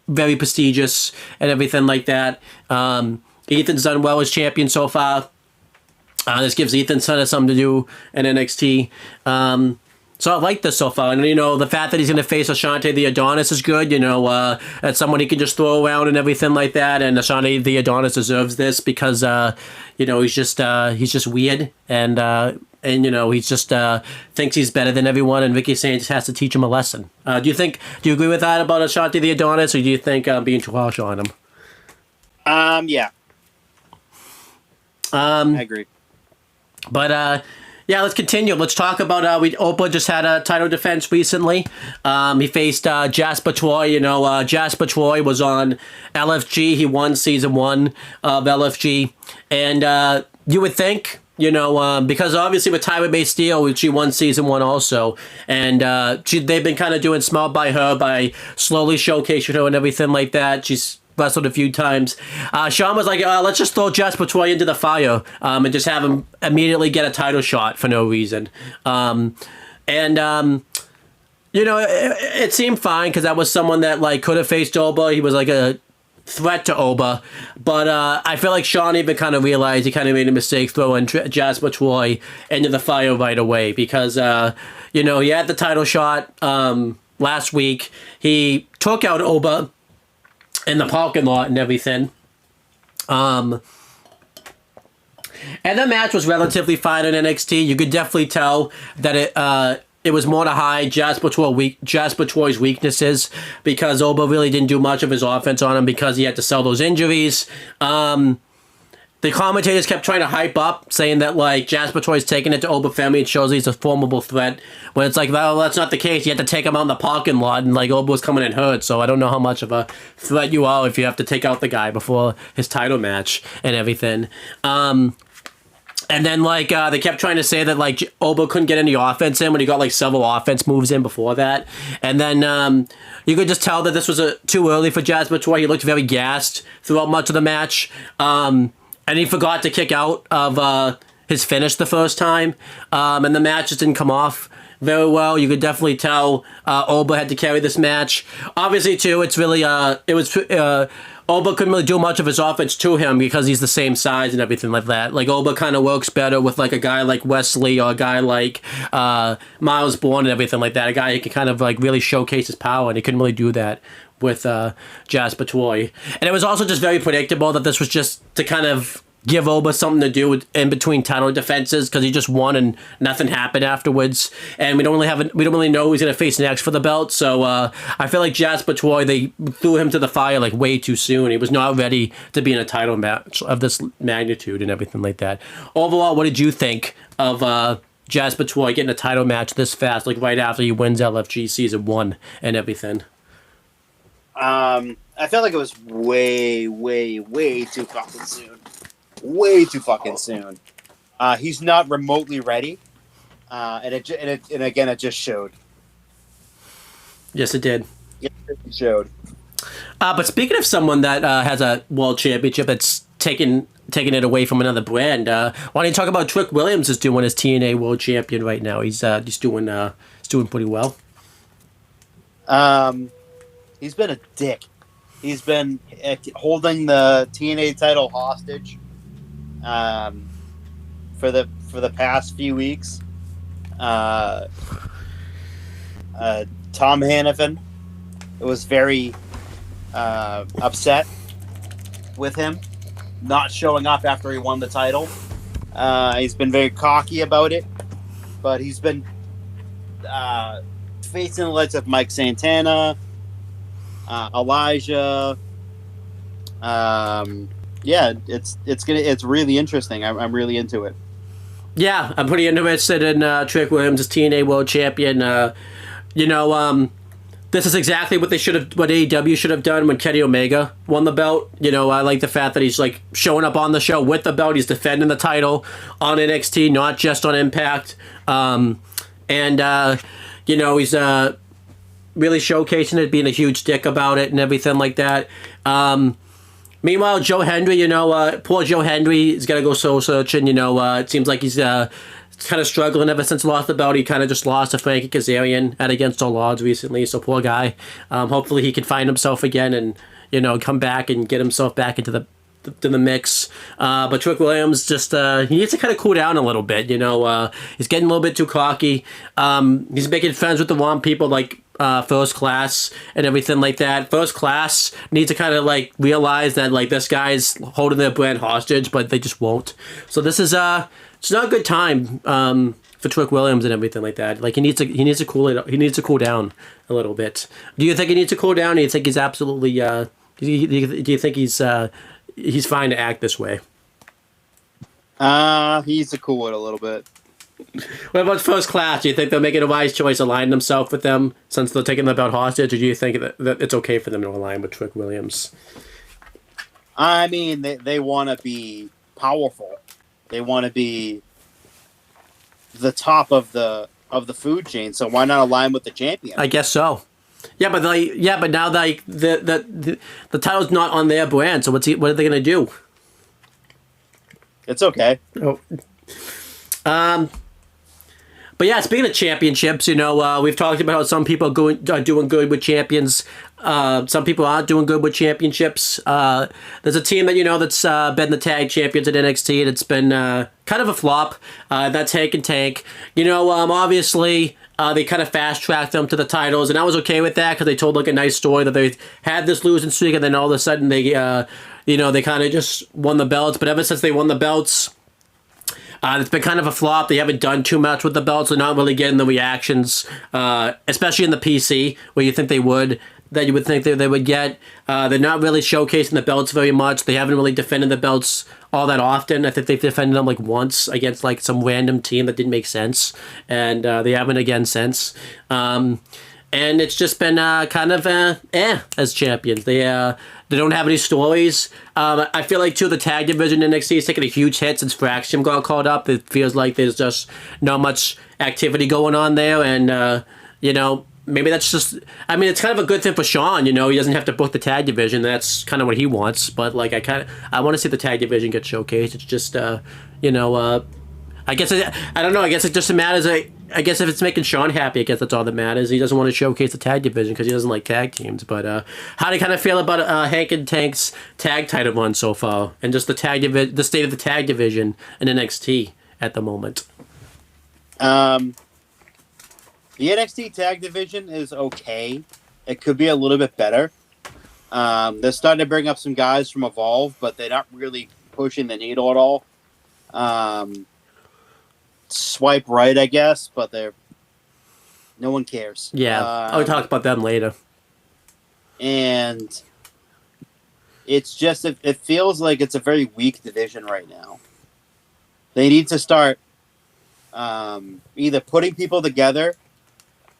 B: very prestigious and everything like that. Ethan's done well as champion so far. This gives Ethan something to do in NXT. So I like this so far. And, the fact that he's going to face Ashante the Adonis is good. That's someone he can just throw around and everything like that. And Ashante the Adonis deserves this because, he's just weird. And he just thinks he's better than everyone. And Ricky Saints has to teach him a lesson. Do you agree with that about Ashante the Adonis? Or do you think I'm being too harsh on him?
C: Yeah. I agree.
B: But, yeah, let's continue. Let's talk about Oprah just had a title defense recently. He faced Jasper Troy. Jasper Troy was on LFG. He won season 1 of LFG. And you would think because obviously with Tyra Bay Steele, she won season 1 also, and they've been kind of doing small by her by slowly showcasing her and everything like that. She's wrestled a few times. Sean was like, let's just throw Jasper Troy into the fire and just have him immediately get a title shot for no reason. It seemed fine because that was someone that like could have faced Oba. He was like a threat to Oba, but I feel like Sean even kind of realized he kind of made a mistake throwing Jasper Troy into the fire right away because he had the title shot last week. He took out Oba in the parking lot and everything. And the match was relatively fine in NXT. You could definitely tell that it was more to hide Jasper Troy's weaknesses because Oba really didn't do much of his offense on him because he had to sell those injuries. The commentators kept trying to hype up, saying that like Jasper Troy's taking it to Oba Femi and shows he's a formidable threat. When it's like, well, that's not the case. You had to take him out in the parking lot, and like Oba was coming in hurt. So I don't know how much of a threat you are if you have to take out the guy before his title match and everything. And then, like, they kept trying to say that, like, Oba couldn't get any offense in when he got, like, several offense moves in before that. And then you could just tell that this was too early for Jasper Troy. He looked very gassed throughout much of the match. And he forgot to kick out of his finish the first time. And the match just didn't come off very well. You could definitely tell Oba had to carry this match. Obviously, too, it's really, Oba couldn't really do much of his offense to him because he's the same size and everything like that. Like, Oba kind of works better with, like, a guy like Wesley or a guy like Miles Bourne and everything like that. A guy who can kind of, like, really showcase his power, and he couldn't really do that with Jasper Troy. And it was also just very predictable that this was just to kind of give Oba something to do in between title defenses because he just won and nothing happened afterwards. And we don't really know who's going to face next for the belt. So I feel like Jasper Troy, they threw him to the fire like way too soon. He was not ready to be in a title match of this magnitude and everything like that. Overall, what did you think of Jasper Troy getting a title match this fast, like right after he wins LFG season 1 and everything?
C: I felt like it was way, way, way too fucking soon. Way too fucking soon. He's not remotely ready, and again it just showed.
B: Yes, it did.
C: Yes, it showed.
B: But speaking of someone that has a world championship that's taking it away from another brand, why don't you talk about Trick Williams is doing as TNA world champion right now? He's doing pretty well.
C: He's been a dick. He's been holding the TNA title hostage for the past few weeks. Tom Hannafin was very upset with him not showing up after he won the title. He's been very cocky about it, but he's been facing the likes of Mike Santana, Elijah. It's really interesting. I'm really into it.
B: Yeah, I'm pretty interested in Trick Williams as TNA World Champion. This is exactly what AEW should have done when Kenny Omega won the belt. I like the fact that he's like showing up on the show with the belt. He's defending the title on NXT, not just on Impact. He's really showcasing it, being a huge dick about it and everything like that. Meanwhile, Joe Hendry, poor Joe Hendry is going to go soul searching. It seems like he's kind of struggling ever since he lost the belt. He kind of just lost to Frankie Kazarian at Against All Odds recently, so poor guy. Hopefully he can find himself again and, come back and get himself back into the mix. But Trick Williams just he needs to kind of cool down a little bit. He's getting a little bit too cocky. He's making friends with the wrong people like First Class and everything like that. First Class needs to kind of like realize that like this guy's holding their brand hostage, but they just won't. So this is it's not a good time for Trick Williams and everything like that. Like he needs to cool it. He needs to cool down a little bit. Do you think he needs to cool down? Or do you think he's absolutely? Do you think he's fine to act this way?
C: He needs to cool it a little bit.
B: What about First Class? Do you think they're making a wise choice aligning themselves with them since they're taking the belt hostage, or do you think that it's okay for them to align with Trick Williams?
C: I mean, they want to be powerful. They want to be the top of the food chain. So why not align with the champion?
B: I guess so. Yeah, but now like the title's not on their brand, so what are they gonna do?
C: It's okay.
B: Oh. But yeah, speaking of championships, we've talked about how some people are doing good with champions. Some people aren't doing good with championships. There's a team that's been the tag champions at NXT, and it's been kind of a flop. That's Hank and Tank. Obviously, they kind of fast-tracked them to the titles, and I was okay with that because they told like a nice story that they had this losing streak, and then all of a sudden they kind of just won the belts. But ever since they won the belts, it's been kind of a flop. They haven't done too much with the belts. They're not really getting the reactions, especially in the PC, where you think they would, that you would think they would get. They're not really showcasing the belts very much. They haven't really defended the belts all that often. I think they've defended them like once against like some random team that didn't make sense, and they haven't again since. And it's just been kind of as champions. They don't have any stories. I feel like, too, the tag division in NXT is taking a huge hit since Fraction got called up. It feels like there's just not much activity going on there. And, maybe that's just... I mean, it's kind of a good thing for Sean, He doesn't have to book the tag division. That's kind of what he wants. But, like, I want to see the tag division get showcased. It's just, I guess I don't know. I guess it just matters. I guess if it's making Sean happy, I guess that's all that matters. He doesn't want to showcase the tag division because he doesn't like tag teams. But how do you kind of feel about Hank and Tank's tag title run so far, and just the state of the tag division in NXT at the moment?
C: The NXT tag division is okay. It could be a little bit better. They're starting to bring up some guys from Evolve, but they're not really pushing the needle at all. Swipe right, I guess, but no one cares.
B: Yeah, I'll talk about them later.
C: And it's just it feels like it's a very weak division right now. They need to start either putting people together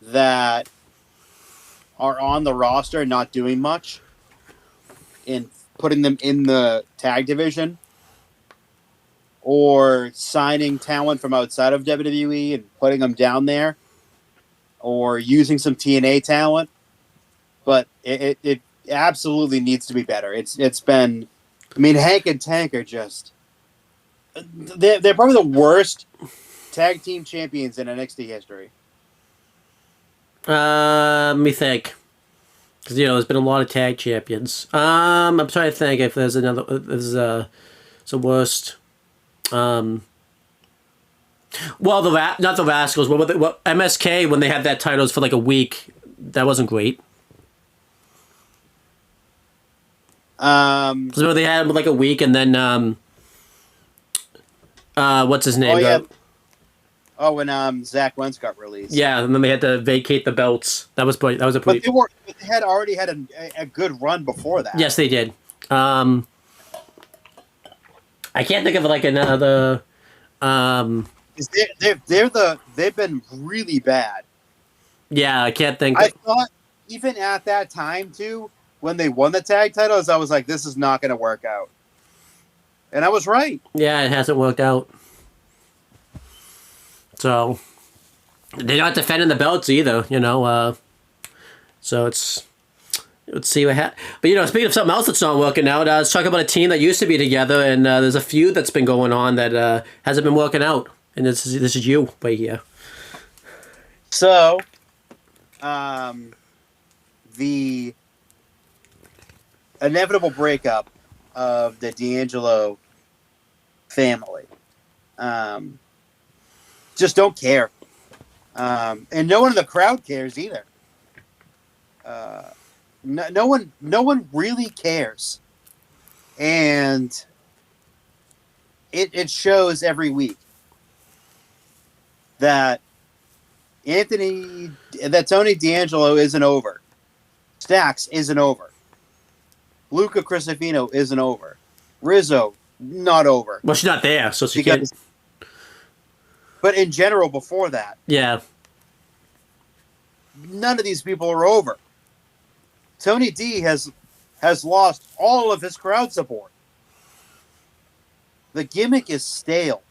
C: that are on the roster and not doing much, and putting them in the tag division, or signing talent from outside of WWE and putting them down there, or using some TNA talent. But it absolutely needs to be better. It's been... I mean, Hank and Tank are just... They're probably the worst tag team champions in NXT history.
B: Let me think. Because, there's been a lot of tag champions. I'm trying to think if there's another... There's some worst... well, not the Rascals. What MSK, when they had that titles for like a week, that wasn't great. So they had them like a week, and then what's his name?
C: When Zach Wentz got released.
B: Yeah, and then they had to vacate the belts. That was a pretty.
C: But they had already had a good run before that.
B: Yes, they did. I can't think of like another.
C: They've been really bad.
B: Yeah, I can't think.
C: I thought even at that time too, when they won the tag titles, I was like, this is not going to work out, and I was right.
B: Yeah, it hasn't worked out. So they're not defending the belts either, So let's see what happens. But, speaking of something else that's not working out, let's talk about a team that used to be together, and there's a feud that's been going on that hasn't been working out. And this is you right here.
C: So, the inevitable breakup of the D'Angelo family. Just don't care. And no one in the crowd cares either. No one really cares, and it shows every week that Tony D'Angelo isn't over, Stacks isn't over, Luca Cristofino isn't over, Rizzo not over.
B: Well, she's not there, so she can't.
C: But in general, before that,
B: yeah,
C: none of these people are over. Tony D has lost all of his crowd support. The gimmick is stale.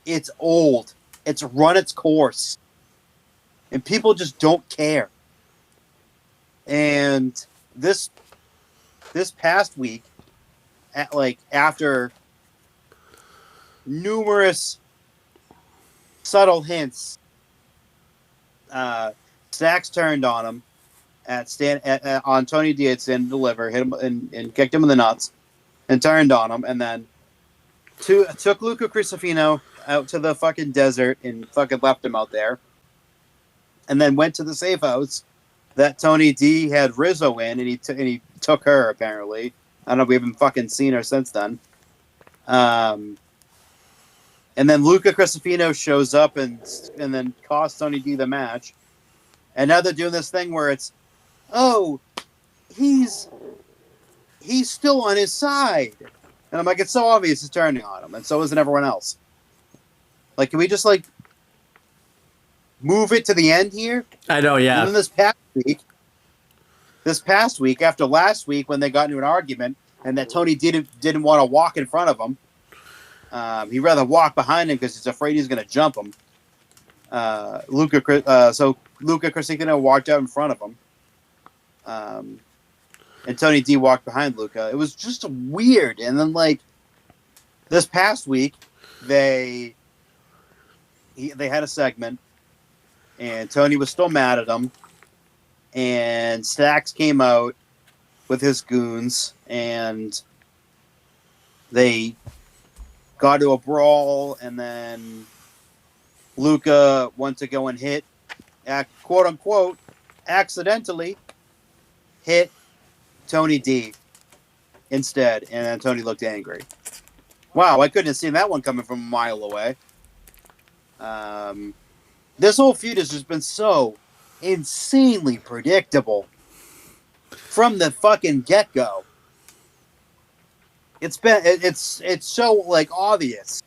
C: It's old. It's run its course. And people just don't care. And this past week, after numerous subtle hints, Stacks turned on him on Tony D at Stand and Deliver, hit him and kicked him in the nuts, and turned on him, and then took Luca Crisafino out to the fucking desert and fucking left him out there, and then went to the safe house that Tony D had Rizzo in, and he took her, apparently. I don't know, we haven't fucking seen her since then. And then Luca Crisafino shows up and then costs Tony D the match. And now they're doing this thing where it's, oh, he's still on his side. And I'm like, it's so obvious he's turning on him, and so isn't everyone else. Like, can we just, like, move it to the end here?
B: I know, yeah.
C: And then this past week, after last week when they got into an argument and that Tony didn't want to walk in front of him, he'd rather walk behind him because he's afraid he's going to jump him. Luca Crisafino walked out in front of him. And Tony D walked behind Luca. It was just weird. And then, like, this past week, they had a segment, and Tony was still mad at him. And Stacks came out with his goons, and they got to a brawl, and then Luca went to go and hit, quote unquote, accidentally hit Tony D instead, and then Tony looked angry. Wow, I couldn't have seen that one coming from a mile away. This whole feud has just been so insanely predictable from the fucking get-go. It's so, like, obvious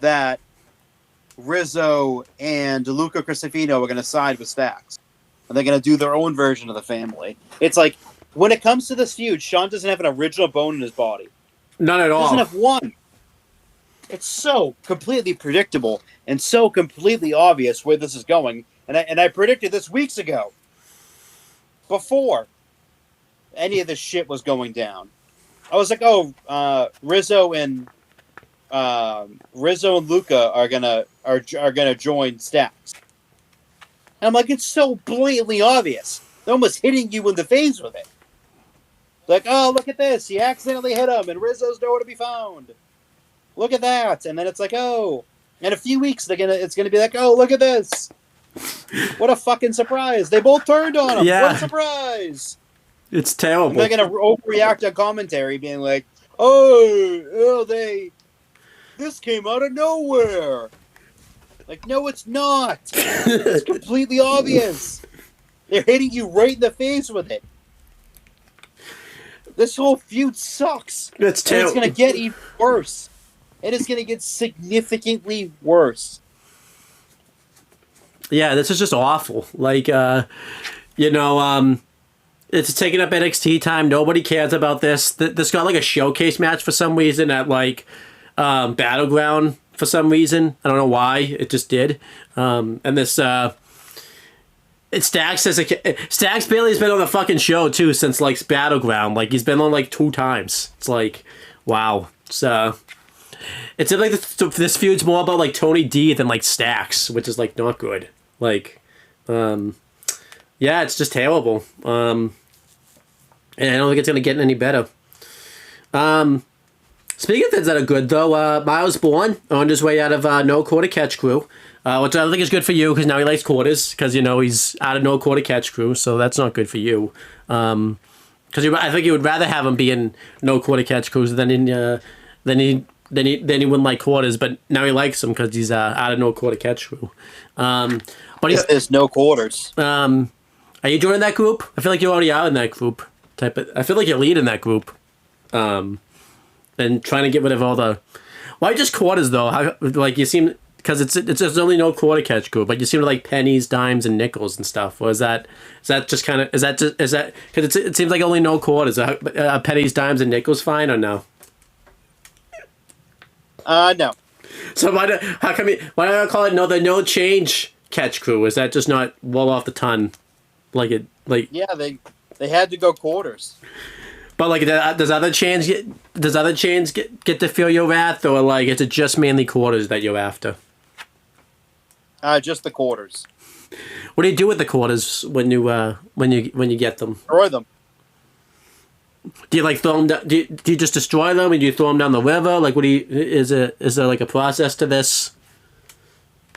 C: that Rizzo and Luca Crisafino are going to side with Stacks, and they're going to do their own version of the family. It's like, when it comes to this feud, Sean doesn't have an original bone in his body.
B: None at all.
C: He doesn't have one. It's so completely predictable and so completely obvious where this is going. And I predicted this weeks ago, before any of this shit was going down. I was like, Rizzo and Luca are gonna join Stacks. And I'm like, it's so blatantly obvious. They're almost hitting you in the face with it. Like, oh, look at this. He accidentally hit him, and Rizzo's nowhere to be found. Look at that. And then it's like, oh. In a few weeks, it's gonna be like, oh, look at this. What a fucking surprise. They both turned on him.
B: Yeah.
C: What a surprise.
B: It's terrible.
C: And they're gonna overreact to commentary, being like, this came out of nowhere. Like, no, it's not. It's completely obvious. They're hitting you right in the face with it. This whole feud sucks.
B: It's terrible.
C: It's going to get even worse. It is going to get significantly worse.
B: Yeah, this is just awful. Like, it's taking up NXT time. Nobody cares about this. This got, like, a showcase match for some reason at, like, Battleground for some reason. I don't know why. It just did. And this... Stacks Bailey's been on the fucking show too since like Battleground. Like he's been on like 2 times. It's like, wow. It's like this feud's more about like Tony D than like Stacks, which is like not good. Like, yeah, it's just terrible. And I don't think it's gonna get any better. Speaking of things that are good though, Miles Bourne on his way out of No Quarter Catch Crew. Which I don't think is good for you because now he likes quarters because he's out of No Quarter Catch Crew, so that's not good for you. Because I think you would rather have him be in No Quarter Catch Crew than he wouldn't like quarters, but now he likes them because he's out of No Quarter Catch Crew. But
C: there's no quarters.
B: Are you joining that group? I feel like you already are in that group. I feel like you're leading that group. And trying to get rid of all the. Why just quarters though? You seem. Because it's only No Quarter Catch Group, but you seem to like pennies, dimes, and nickels and stuff. Or is that just kind of because it seems like only no quarters? Pennies, dimes, and nickels fine or no?
C: No.
B: So how come why do I call it the no change catch crew? Is that just not well off the tongue?
C: Yeah, they had to go quarters.
B: But like, does other chains get to feel your wrath, or like is it just mainly quarters that you're after?
C: Just the quarters.
B: What do you do with the quarters when you get them?
C: Destroy them.
B: Do you like throw them down? Do you just destroy them, and do you throw them down the river? Like, what do you is there like a process to this?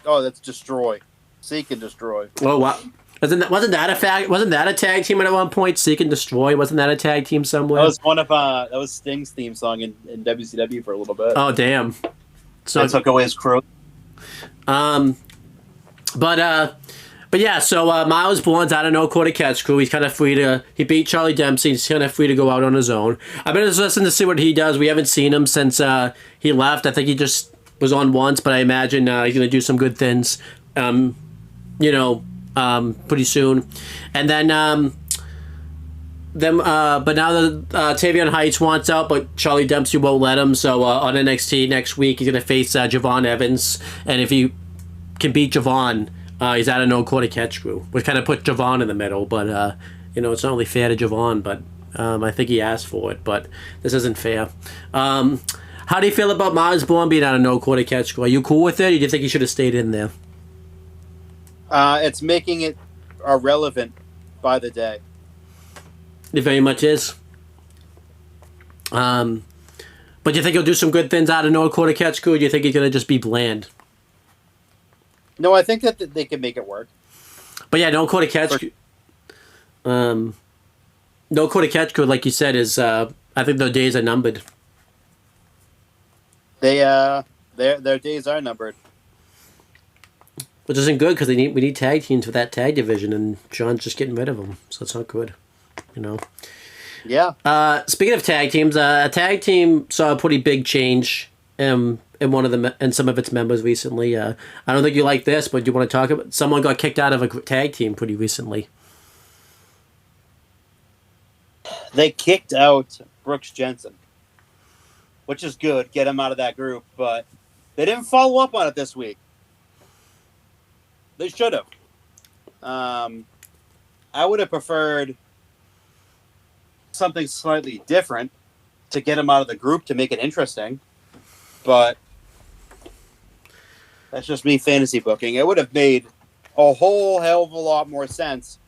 C: Oh, that's destroy. Seek and destroy.
B: Oh wow! Wasn't that a fact? Wasn't that a tag team at one point? Seek and Destroy. Wasn't that a tag team somewhere?
C: That was Sting's theme song in WCW for a little bit.
B: Oh damn! So
C: I took away his crew.
B: But yeah, so Miles Bourne's out of no quarter catch crew. He's kind of free to. He beat Charlie Dempsey. He's kind of free to go out on his own. I've been just listening to see what he does. We haven't seen him since he left. I think he just was on once, but I imagine he's gonna do some good things. Pretty soon, and then but now the Tavion Heights wants out, but Charlie Dempsey won't let him. So on NXT next week, he's gonna face Javon Evans, and if he can beat Javon, he's out of no quarter catch crew. We kind of put Javon in the middle, but it's not really fair to Javon. But I think he asked for it, but this isn't fair. How do you feel about Miles Bourne being out of no quarter catch crew? Are you cool with it, or do you think he should have stayed in there?
C: It's making it irrelevant by the day.
B: It very much is. But do you think he'll do some good things out of no quarter catch crew, or do you think he's going to just be bland?
C: No, I think that they can make it work.
B: But yeah, no quarter catch crew. No quarter catch crew, like you said, is I think their days are numbered.
C: Their days are numbered.
B: Which isn't good because we need tag teams for that tag division, and John's just getting rid of them, so it's not good,
C: Yeah.
B: Speaking of tag teams, a tag team saw a pretty big change in some of its members recently. I don't think you like this, but do you want to talk about? Someone got kicked out of a tag team pretty recently.
C: They kicked out Brooks Jensen, which is good. Get him out of that group, but they didn't follow up on it this week. They should have. I would have preferred something slightly different to get him out of the group to make it interesting. But that's just me fantasy booking. It would have made a whole hell of a lot more sense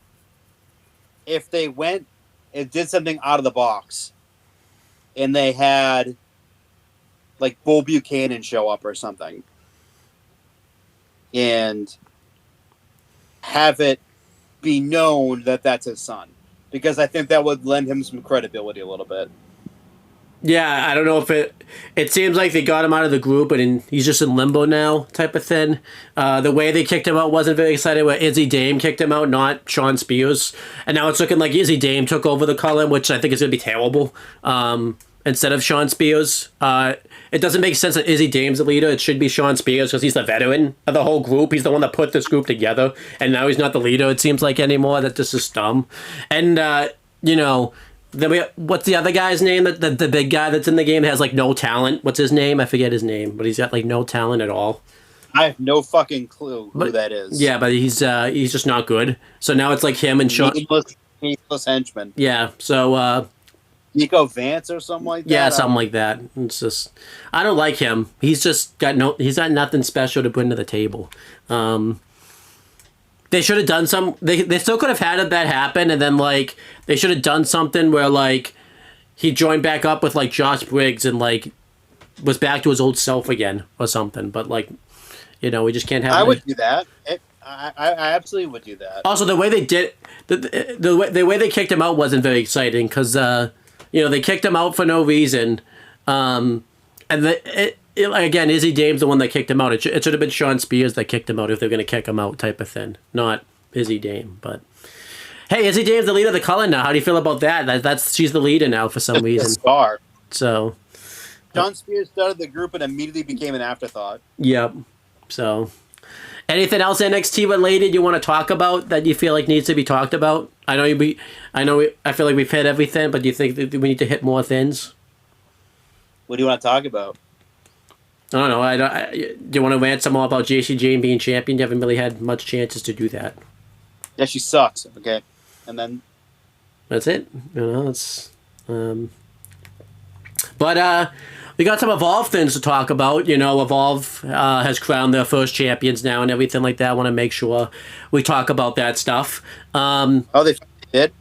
C: if they went and did something out of the box and they had like Bull Buchanan show up or something. And have it be known that that's his son, because I think that would lend him some credibility a little bit.
B: Yeah, I don't know if it seems like they got him out of the group and he's just in limbo now type of thing. The way they kicked him out wasn't very exciting, where Izzy Dame kicked him out, not Sean Spears. And now it's looking like Izzy Dame took over the column, which I think is going to be terrible, instead of Sean Spears. It doesn't make sense that Izzy Dame's the leader. It should be Sean Spears because he's the veteran of the whole group. He's the one that put this group together, and now he's not the leader, it seems like, anymore. That just is dumb. And, then what's the other guy's name? The big guy that's in the game that has, like, no talent. What's his name? I forget his name, but he's got, like, no talent at all.
C: I have no fucking clue who that is.
B: Yeah, but he's just not good. So now it's, like, him and Sean...
C: Needless henchman.
B: Yeah, so...
C: Nico Vance or something like that?
B: Yeah, something like that. It's just... I don't like him. He's got nothing special to bring to the table. They should have done some... They still could have had that happen, and then, like, they should have done something where, like, he joined back up with, like, Josh Briggs and, like, was back to his old self again or something. But, like, we just can't have...
C: I would do that. I absolutely would do that.
B: Also, the way they did... The way they kicked him out wasn't very exciting, because, they kicked him out for no reason. And again, Izzy Dame's the one that kicked him out. It should have been Sean Spears that kicked him out if they're going to kick him out, type of thing. Not Izzy Dame, but... Hey, Izzy Dame's the leader of the color now. How do you feel about that? She's the leader now for some reason.
C: Star.
B: So...
C: Sean Spears started the group and immediately became an afterthought.
B: Yep. So... Anything else NXT related you want to talk about that you feel like needs to be talked about? I feel like we've hit everything, but do you think that we need to hit more things?
C: What do you want to talk about?
B: I don't know. Do you want to rant some more about JC Jane being champion? You haven't really had much chances to do that.
C: Yeah, she sucks. Okay, and then
B: That's it. It's. But we got some Evolve things to talk about. Evolve has crowned their first champions now and everything like that. I want to make sure we talk about that stuff.
C: oh, they did.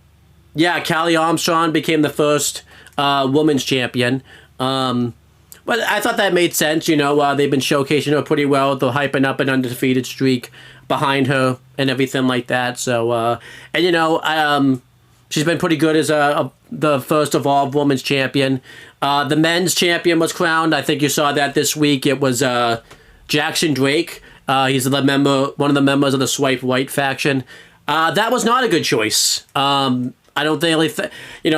B: Yeah, Callie Armstrong became the first women's champion. But I thought that made sense. They've been showcasing her pretty well. They're hyping up an undefeated streak behind her and everything like that. So, she's been pretty good as the first Evolve Women's Champion. The men's champion was crowned. I think you saw that this week. It was Jackson Drake. He's one of the members of the Swipe White faction. That was not a good choice. I don't really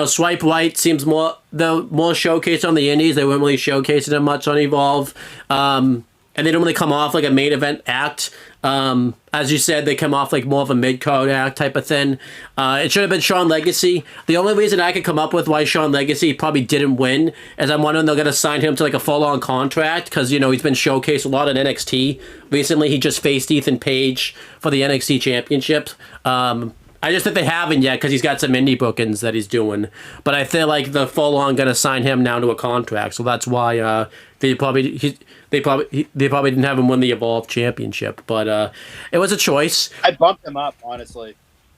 B: Swipe White seems more showcased on the indies. They weren't really showcasing it much on Evolve. And they don't really come off like a main event act. As you said, they come off like more of a mid-card act type of thing. It should have been Sean Legacy. The only reason I could come up with why Sean Legacy probably didn't win is I'm wondering they're going to sign him to like a full-on contract because, he's been showcased a lot in NXT. Recently, he just faced Ethan Page for the NXT Championship. I just think they haven't yet because he's got some indie bookings that he's doing. But I feel like the full-on going to sign him now to a contract. So that's why they probably didn't have him win the Evolve Championship. But it was a choice.
C: I bumped him up, honestly.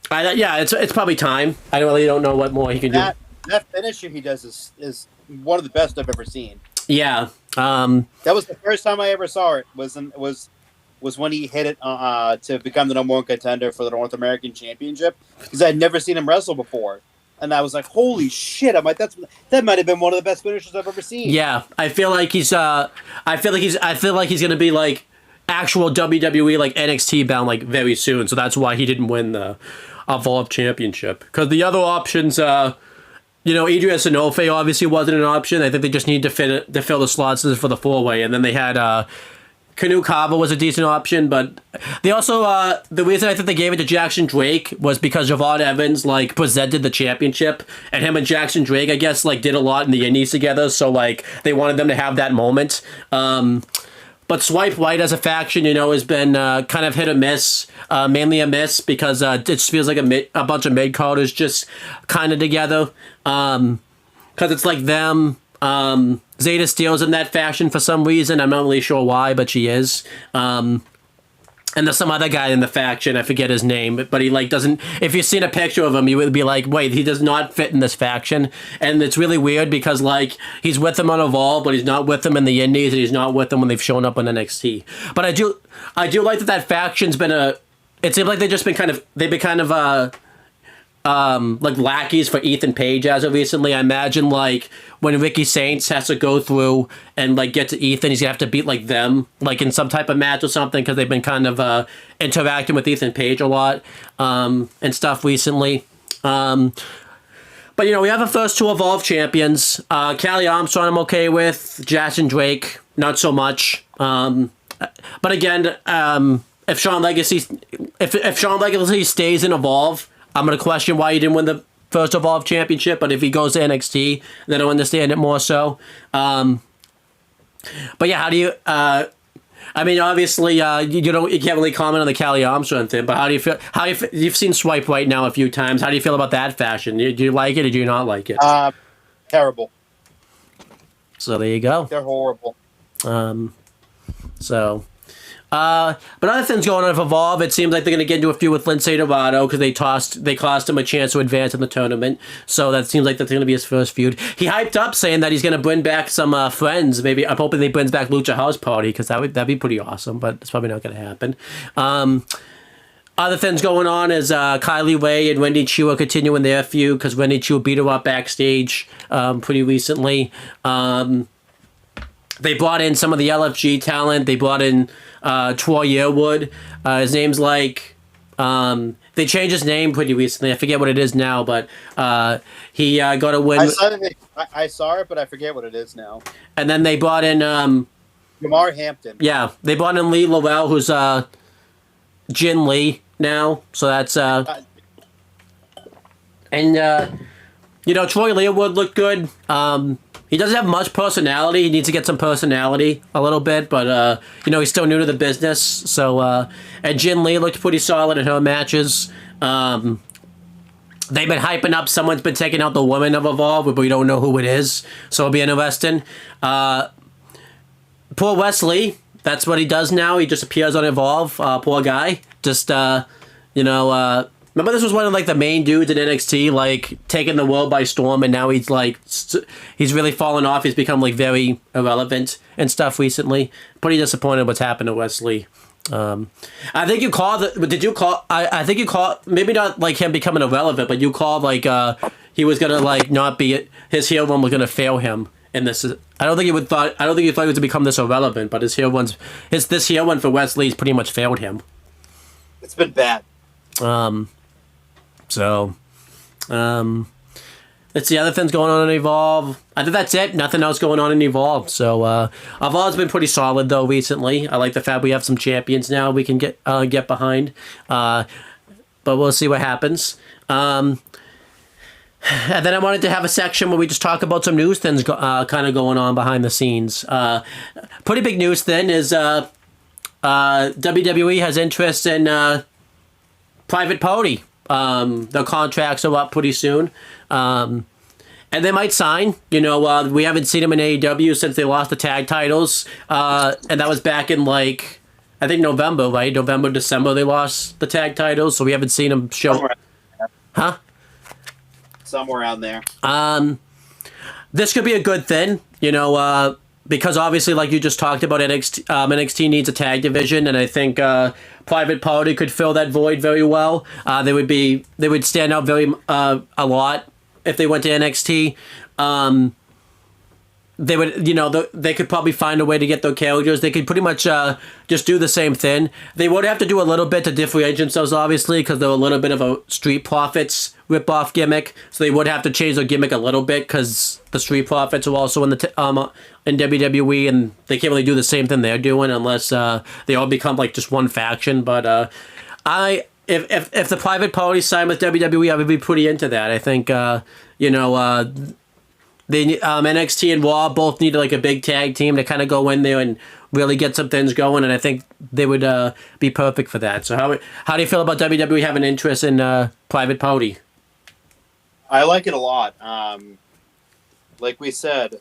B: It's probably time. I really don't know what more he can do.
C: That finisher he does is one of the best I've ever seen.
B: Yeah.
C: That was the first time I ever saw it. Was when he hit it to become the number one contender for the North American Championship because I'd never seen him wrestle before, and I was like, "Holy shit!" I'm like, that might have been one of the best finishers I've ever seen.
B: Yeah, I feel like he's gonna be like actual WWE like NXT bound like very soon. So that's why he didn't win the Evolve Championship because the other options, Adrian Sanofe obviously wasn't an option. I think they just need to fill the slots for the 4-way, and then they had. Canoe Kava was a decent option, but they also the reason I think they gave it to Jackson Drake was because Javon Evans like presented the championship, and him and Jackson Drake I guess like did a lot in the indies together, so like they wanted them to have that moment. But Swipe White as a faction, has been kind of hit or miss, mainly a miss because it just feels like a bunch of mid-carders just kind of together, because it's like them. Zeta Steele's in that faction for some reason. I'm not really sure why, but she is. And there's some other guy in the faction. I forget his name, but he like doesn't. If you've seen a picture of him, you would be like, "Wait, he does not fit in this faction." And it's really weird because like he's with them on Evolve, but he's not with them in the Indies, and he's not with them when they've shown up on NXT. But I do like that faction's been a. It seems like they've been kind of like lackeys for Ethan Page as of recently. I imagine like when Ricky Saints has to go through and like get to Ethan, he's gonna have to beat like them like in some type of match or something because they've been kind of interacting with Ethan Page a lot and stuff recently. But we have the first two Evolve champions. Callie Armstrong I'm okay with. Jackson Drake not so much. But again, if Sean Legacy stays in Evolve, I'm going to question why he didn't win the first Evolve Championship, but if he goes to NXT, then I'll understand it more so. But yeah, how do you... obviously, you can't really comment on the Callie Armstrong thing, but how do you feel... You've seen Swipe Right now a few times. How do you feel about that fashion? Do you like it or do you not like it?
C: Terrible.
B: So there you go.
C: They're horrible.
B: But other things going on with Evolve, it seems like they're going to get into a few with Lince Dorado because they cost him a chance to advance in the tournament. So that seems like that's going to be his first feud. He hyped up saying that he's going to bring back some friends. Maybe I'm hoping they brings back Lucha House Party because that'd be pretty awesome. But it's probably not going to happen. Other things going on is Kylie Ray and Wendy Chu are continuing their feud because Wendy Chu beat her up backstage pretty recently. They brought in some of the LFG talent. They brought in Troy Yearwood. His name's like... they changed his name pretty recently. I forget what it is now, but he got a win.
C: I saw it, but I forget what it is now.
B: And then they brought in...
C: Lamar Hampton.
B: Yeah, they brought in Lee Lowell, who's Jin Lee now. So that's... Troy Yearwood looked good. He doesn't have much personality. He needs to get some personality a little bit, but he's still new to the business. So and Jin Lee looked pretty solid in her matches. They've been hyping up. Someone's been taking out the woman of Evolve, but we don't know who it is. So it'll be interesting. Poor Wesley. That's what he does now. He just appears on Evolve. Poor guy. Just, remember this was one of, like, the main dudes in NXT, like, taking the world by storm, and now he's, like, he's really fallen off. He's become, like, very irrelevant and stuff recently. Pretty disappointed what's happened to Wesley. I think you called I think you called, maybe not, like, him becoming irrelevant, but you called, like, he was gonna, like, not be, his heel run was gonna fail him. And this is, I don't think you thought he was going to become this irrelevant, but this heel one for Wesley's pretty much failed him.
C: It's been bad.
B: Let's see other things going on in Evolve. I think that's it. Nothing else going on in Evolve. So Evolve's been pretty solid though recently. I like the fact we have some champions now we can get behind. But we'll see what happens. And then I wanted to have a section where we just talk about some news things kind of going on behind the scenes. Pretty big news thing is WWE has interest in Private Party. Their contracts are up pretty soon. And they might sign. We haven't seen them in AEW since they lost the tag titles. And that was back in, like, I think November, right? November, December they lost the tag titles. So we haven't seen them show. Huh?
C: Somewhere around there.
B: This could be a good thing, because obviously, like you just talked about, NXT needs a tag division, and I think Private Party could fill that void very well. They would stand out very a lot if they went to NXT. They would, they could probably find a way to get their characters. They could pretty much just do the same thing. They would have to do a little bit to differentiate themselves, obviously, because they're a little bit of a Street Profits rip-off gimmick. So they would have to change their gimmick a little bit because the Street Profits are also in in WWE, and they can't really do the same thing they're doing unless they all become like just one faction. But if the Private Party sign with WWE, I would be pretty into that. I think NXT and Raw both need like a big tag team to kind of go in there and really get some things going, and I think they would be perfect for that. So how do you feel about WWE having interest in Private Party?
C: I like it a lot. Like we said,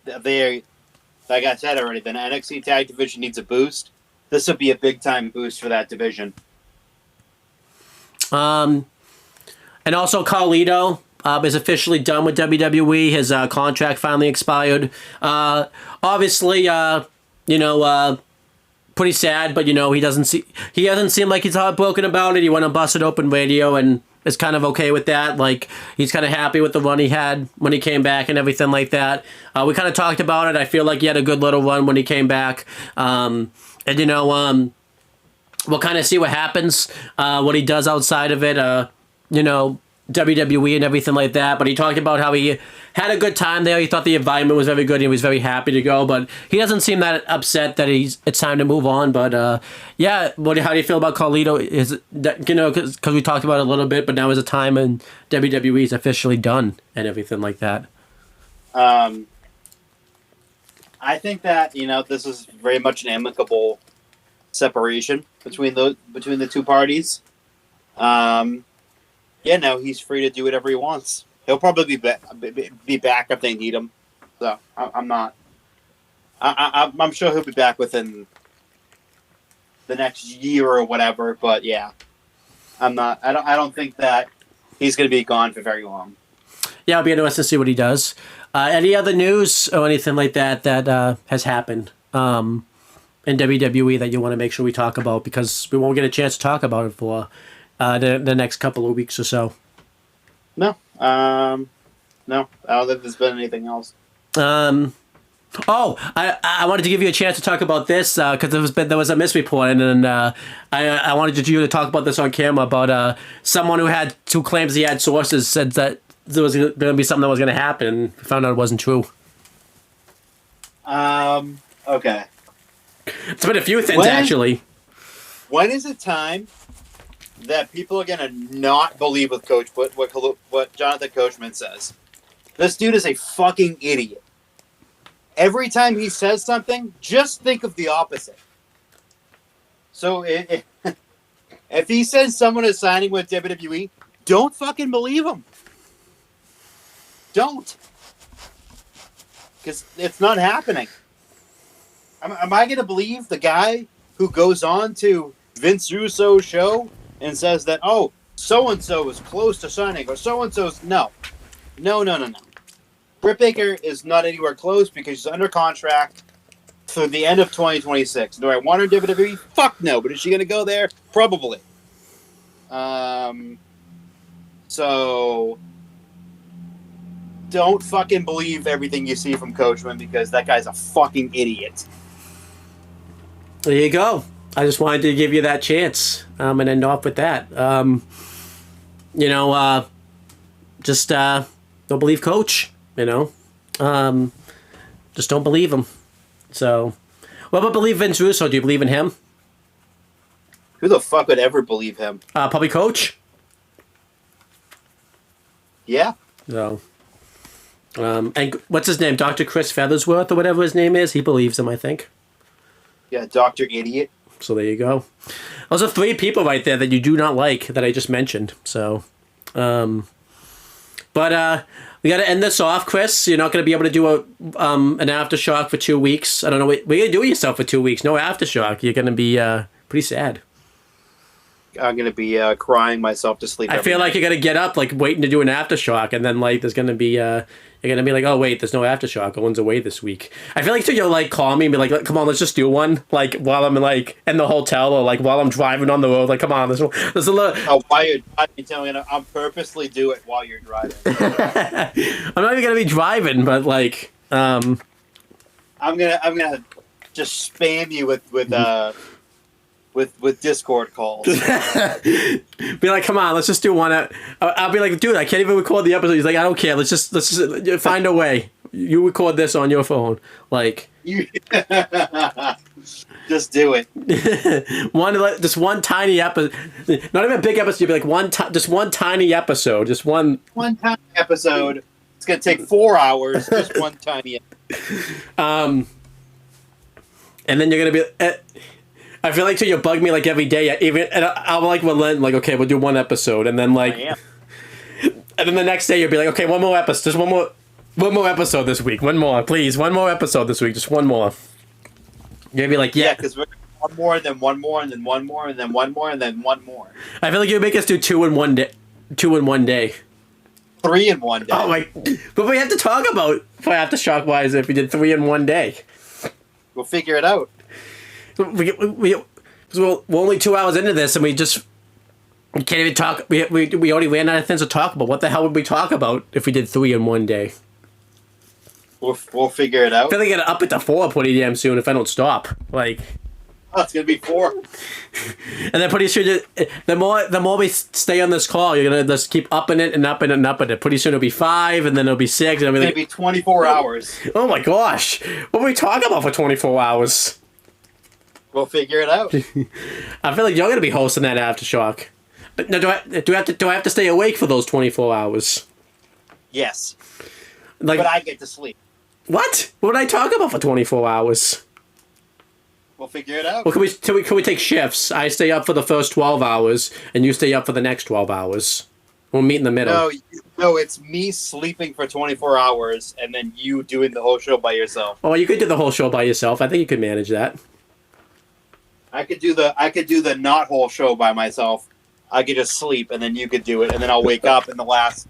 C: they, like I said already, the NXT tag division needs a boost. This would be a big time boost for that division.
B: And also Carlito is officially done with WWE. His contract finally expired. Obviously, pretty sad, but he doesn't seem like he's heartbroken about it. He went on Busted Open Radio and is kind of okay with that. Like, he's kind of happy with the run he had when he came back and everything like that. We kind of talked about it. I feel like he had a good little run when he came back. We'll kind of see what happens, what he does outside of it, WWE and everything like that. But he talked about how he had a good time there. He thought the environment was very good and he was very happy to go. But he doesn't seem that upset that it's time to move on. But how do you feel about Carlito? Is it, because we talked about it a little bit, but now is a time and WWE is officially done and everything like that.
C: I think that this is very much an amicable separation between the two parties. Now he's free to do whatever he wants. He'll probably be back if they need him. So I'm sure he'll be back within the next year or whatever. But yeah, I don't think that he's going to be gone for very long.
B: Yeah, I'll be interested to see what he does. Any other news or anything like that has happened in WWE that you want to make sure we talk about, because we won't get a chance to talk about it for the next couple of weeks or so?
C: No. I don't think there's been anything else.
B: I wanted to give you a chance to talk about this because there was a misreport, and then I wanted you to talk about this on camera about someone who claims he had sources said that there was going to be something that was going to happen, and found out it wasn't true.
C: Okay.
B: It's been a few things, actually.
C: When is it time that people are going to not believe with Coach what Jonathan Coachman says? This dude is a fucking idiot. Every time he says something, just think of the opposite. So if he says someone is signing with WWE, don't fucking believe him. Don't. Because it's not happening. Am I going to believe the guy who goes on to Vince Russo's show and says that, oh, so-and-so is close to signing, or so-and-so's... No. Britt Baker is not anywhere close because she's under contract through the end of 2026. Do I want her in WWE? Fuck no. But is she going to go there? Probably. So don't fucking believe everything you see from Coachman because that guy's a fucking idiot.
B: There you go. I just wanted to give you that chance and end off with that. Just don't believe Coach. Just don't believe him. So, what about believe Vince Russo? Do you believe in him?
C: Who the fuck would ever believe him?
B: Probably Coach.
C: Yeah.
B: So, and what's his name? Dr. Chris Feathersworth or whatever his name is. He believes him, I think.
C: Yeah, Dr. Idiot.
B: So there you go. Those are 3 people right there that you do not like that I just mentioned. So, but we got to end this off, Chris. You're not going to be able to do an Aftershock for 2 weeks. I don't know what you're going to do with yourself for 2 weeks. No Aftershock. You're going to be pretty sad.
C: I'm going to be crying myself to sleep.
B: I feel like you're going to get up, like, waiting to do an Aftershock, and then, like, there's going to be, you're going to be like, oh, wait, there's no Aftershock. Owen's away this week. I feel like you'll, like, call me and be like, come on, let's just do one, like, while I'm, like, in the hotel or, like, while I'm driving on the road. Like, come on, there's a little...
C: Oh, while you're driving, telling me I'll purposely do it while you're driving.
B: I'm not even going to be driving, but, like,
C: I'm gonna just spam you with Discord calls.
B: Be like, come on, let's just do one. I'll be like, dude, I can't even record the episode. He's like, I don't care. Let's just find a way. You record this on your phone, like.
C: Just do it.
B: Just one tiny episode, not even a big episode. You'd be like just one tiny episode, just one.
C: One tiny episode. It's gonna take 4 hours. Just one tiny episode.
B: And then you're gonna be. I feel like you'll bug me like every day. And I'll like relent, like, okay, we'll do one episode, and then like, and then the next day you'll be like, okay, one more episode, just one more episode this week, one more, please, one more episode this week, just one more. You're gonna be like, yeah,
C: because we're one more, and then one more, and then one more, and then one more, and then one more.
B: I feel like you make us do 2 in 1 day, 2 in 1 day,
C: 3 in 1 day.
B: Oh my! But we have to talk about for Aftershock wise if we did 3 in 1 day.
C: We'll figure it out.
B: We're only 2 hours into this, and we can't even talk. We already ran out of things to talk about. What the hell would we talk about if we did 3 in 1 day?
C: We'll figure it out.
B: I feel like I gotta up it to 4 pretty damn soon if I don't stop. Like,
C: oh, it's gonna be 4.
B: And then pretty soon, the more we stay on this call, you're gonna just keep upping it and upping it and upping it. Pretty soon it'll be 5, and then it'll be 6, and
C: it'll be 24 hours.
B: Oh my gosh, what were we talking about for 24 hours?
C: We'll figure it out.
B: I feel like you're gonna be hosting that Aftershock. But no, do I have to stay awake for those 24 hours?
C: Yes.
B: Like,
C: but I get to sleep.
B: What? What would I talk about for 24 hours?
C: We'll figure it out.
B: Well, can we take shifts? I stay up for the first 12 hours, and you stay up for the next 12 hours. We'll meet in the middle.
C: No, it's me sleeping for 24 hours, and then you doing the whole show by yourself.
B: Oh, you could do the whole show by yourself. I think you could manage that.
C: I could do the not whole show by myself. I could just sleep, and then you could do it, and then I'll wake up in the last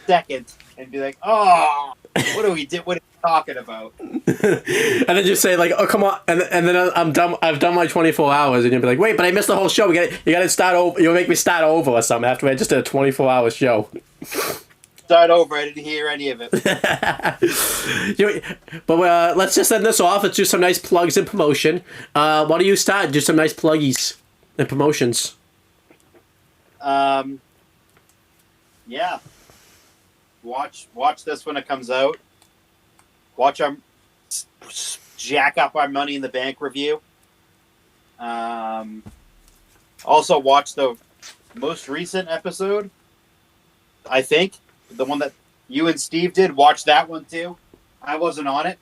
C: second and be like, "Oh, what do we do? What are we talking about?"
B: And then just say like, "Oh, come on!" And then I'm done. I've done my 24 hours, and you'll be like, "Wait, but I missed the whole show. You got to start over. You'll make me start over or something after I just did a 24-hour show."
C: Start over. I didn't hear any of it.
B: But let's just end this off. Let's do some nice plugs and promotion. Why don't you start? Do some nice pluggies and promotions.
C: Yeah. Watch this when it comes out. Watch our jack up our Money in the Bank review. Also watch the most recent episode I think the one that you and Steve did. Watch that one too. I wasn't on it.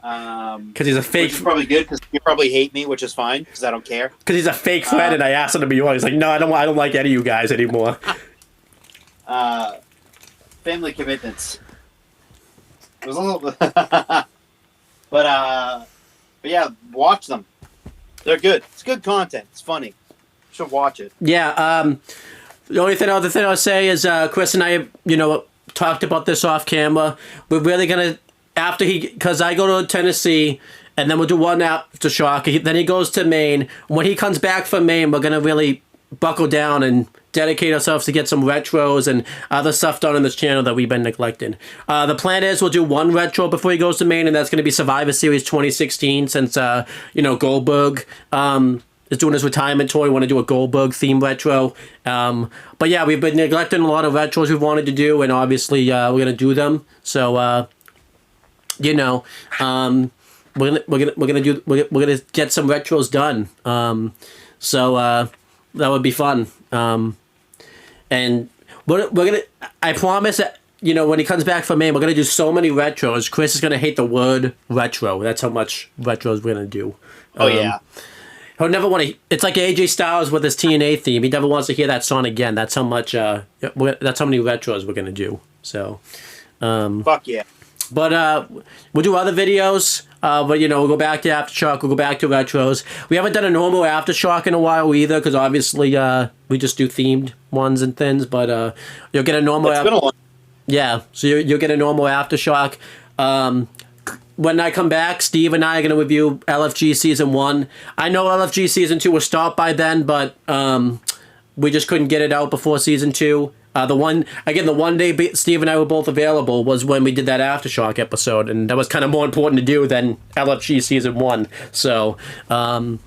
B: Because he's a fake.
C: Which is probably good because you probably hate me, which is fine because I don't care.
B: Because he's a fake friend, and I asked him to be on. He's like, no, I don't like any of you guys anymore.
C: Family commitments. It was a little, but yeah, watch them. They're good. It's good content. It's funny. You should watch it.
B: Yeah. The other thing I'll say is Chris and I, talked about this off camera. We're really gonna because I go to Tennessee, and then we'll do one Aftershock. Then he goes to Maine. When he comes back from Maine, we're gonna really buckle down and dedicate ourselves to get some retros and other stuff done on this channel that we've been neglecting. The plan is we'll do one retro before he goes to Maine, and that's going to be Survivor Series 2016 since, Goldberg is doing his retirement tour. We want to do a Goldberg theme retro. But yeah, we've been neglecting a lot of retros we've wanted to do, and obviously we're going to do them. So, we're gonna get some retros done. That would be fun. And we're gonna. I promise that when he comes back from Maine, we're gonna do so many retros. Chris is gonna hate the word retro. That's how much retros we're gonna do.
C: Oh yeah.
B: He'll never want to. It's like AJ Styles with his TNA theme. He never wants to hear that song again. That's how much. That's how many retros we're gonna do. So.
C: Fuck yeah.
B: But we'll do other videos. But we'll go back to Aftershock. We'll go back to retros. We haven't done a normal Aftershock in a while either, because obviously we just do themed ones and things. But you'll get a normal.
C: It's been a long.
B: Yeah, so you'll get a normal Aftershock. When I come back, Steve and I are going to review LFG Season 1. I know LFG Season 2 was stopped by then, but we just couldn't get it out before Season 2. The one day Steve and I were both available was when we did that Aftershock episode, and that was kind of more important to do than LFG Season 1. So we'll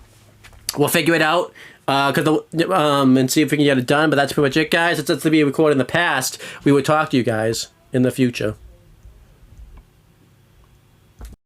B: figure it out and see if we can get it done. But that's pretty much it, guys. It's to be recorded in the past. We would talk to you guys in the future.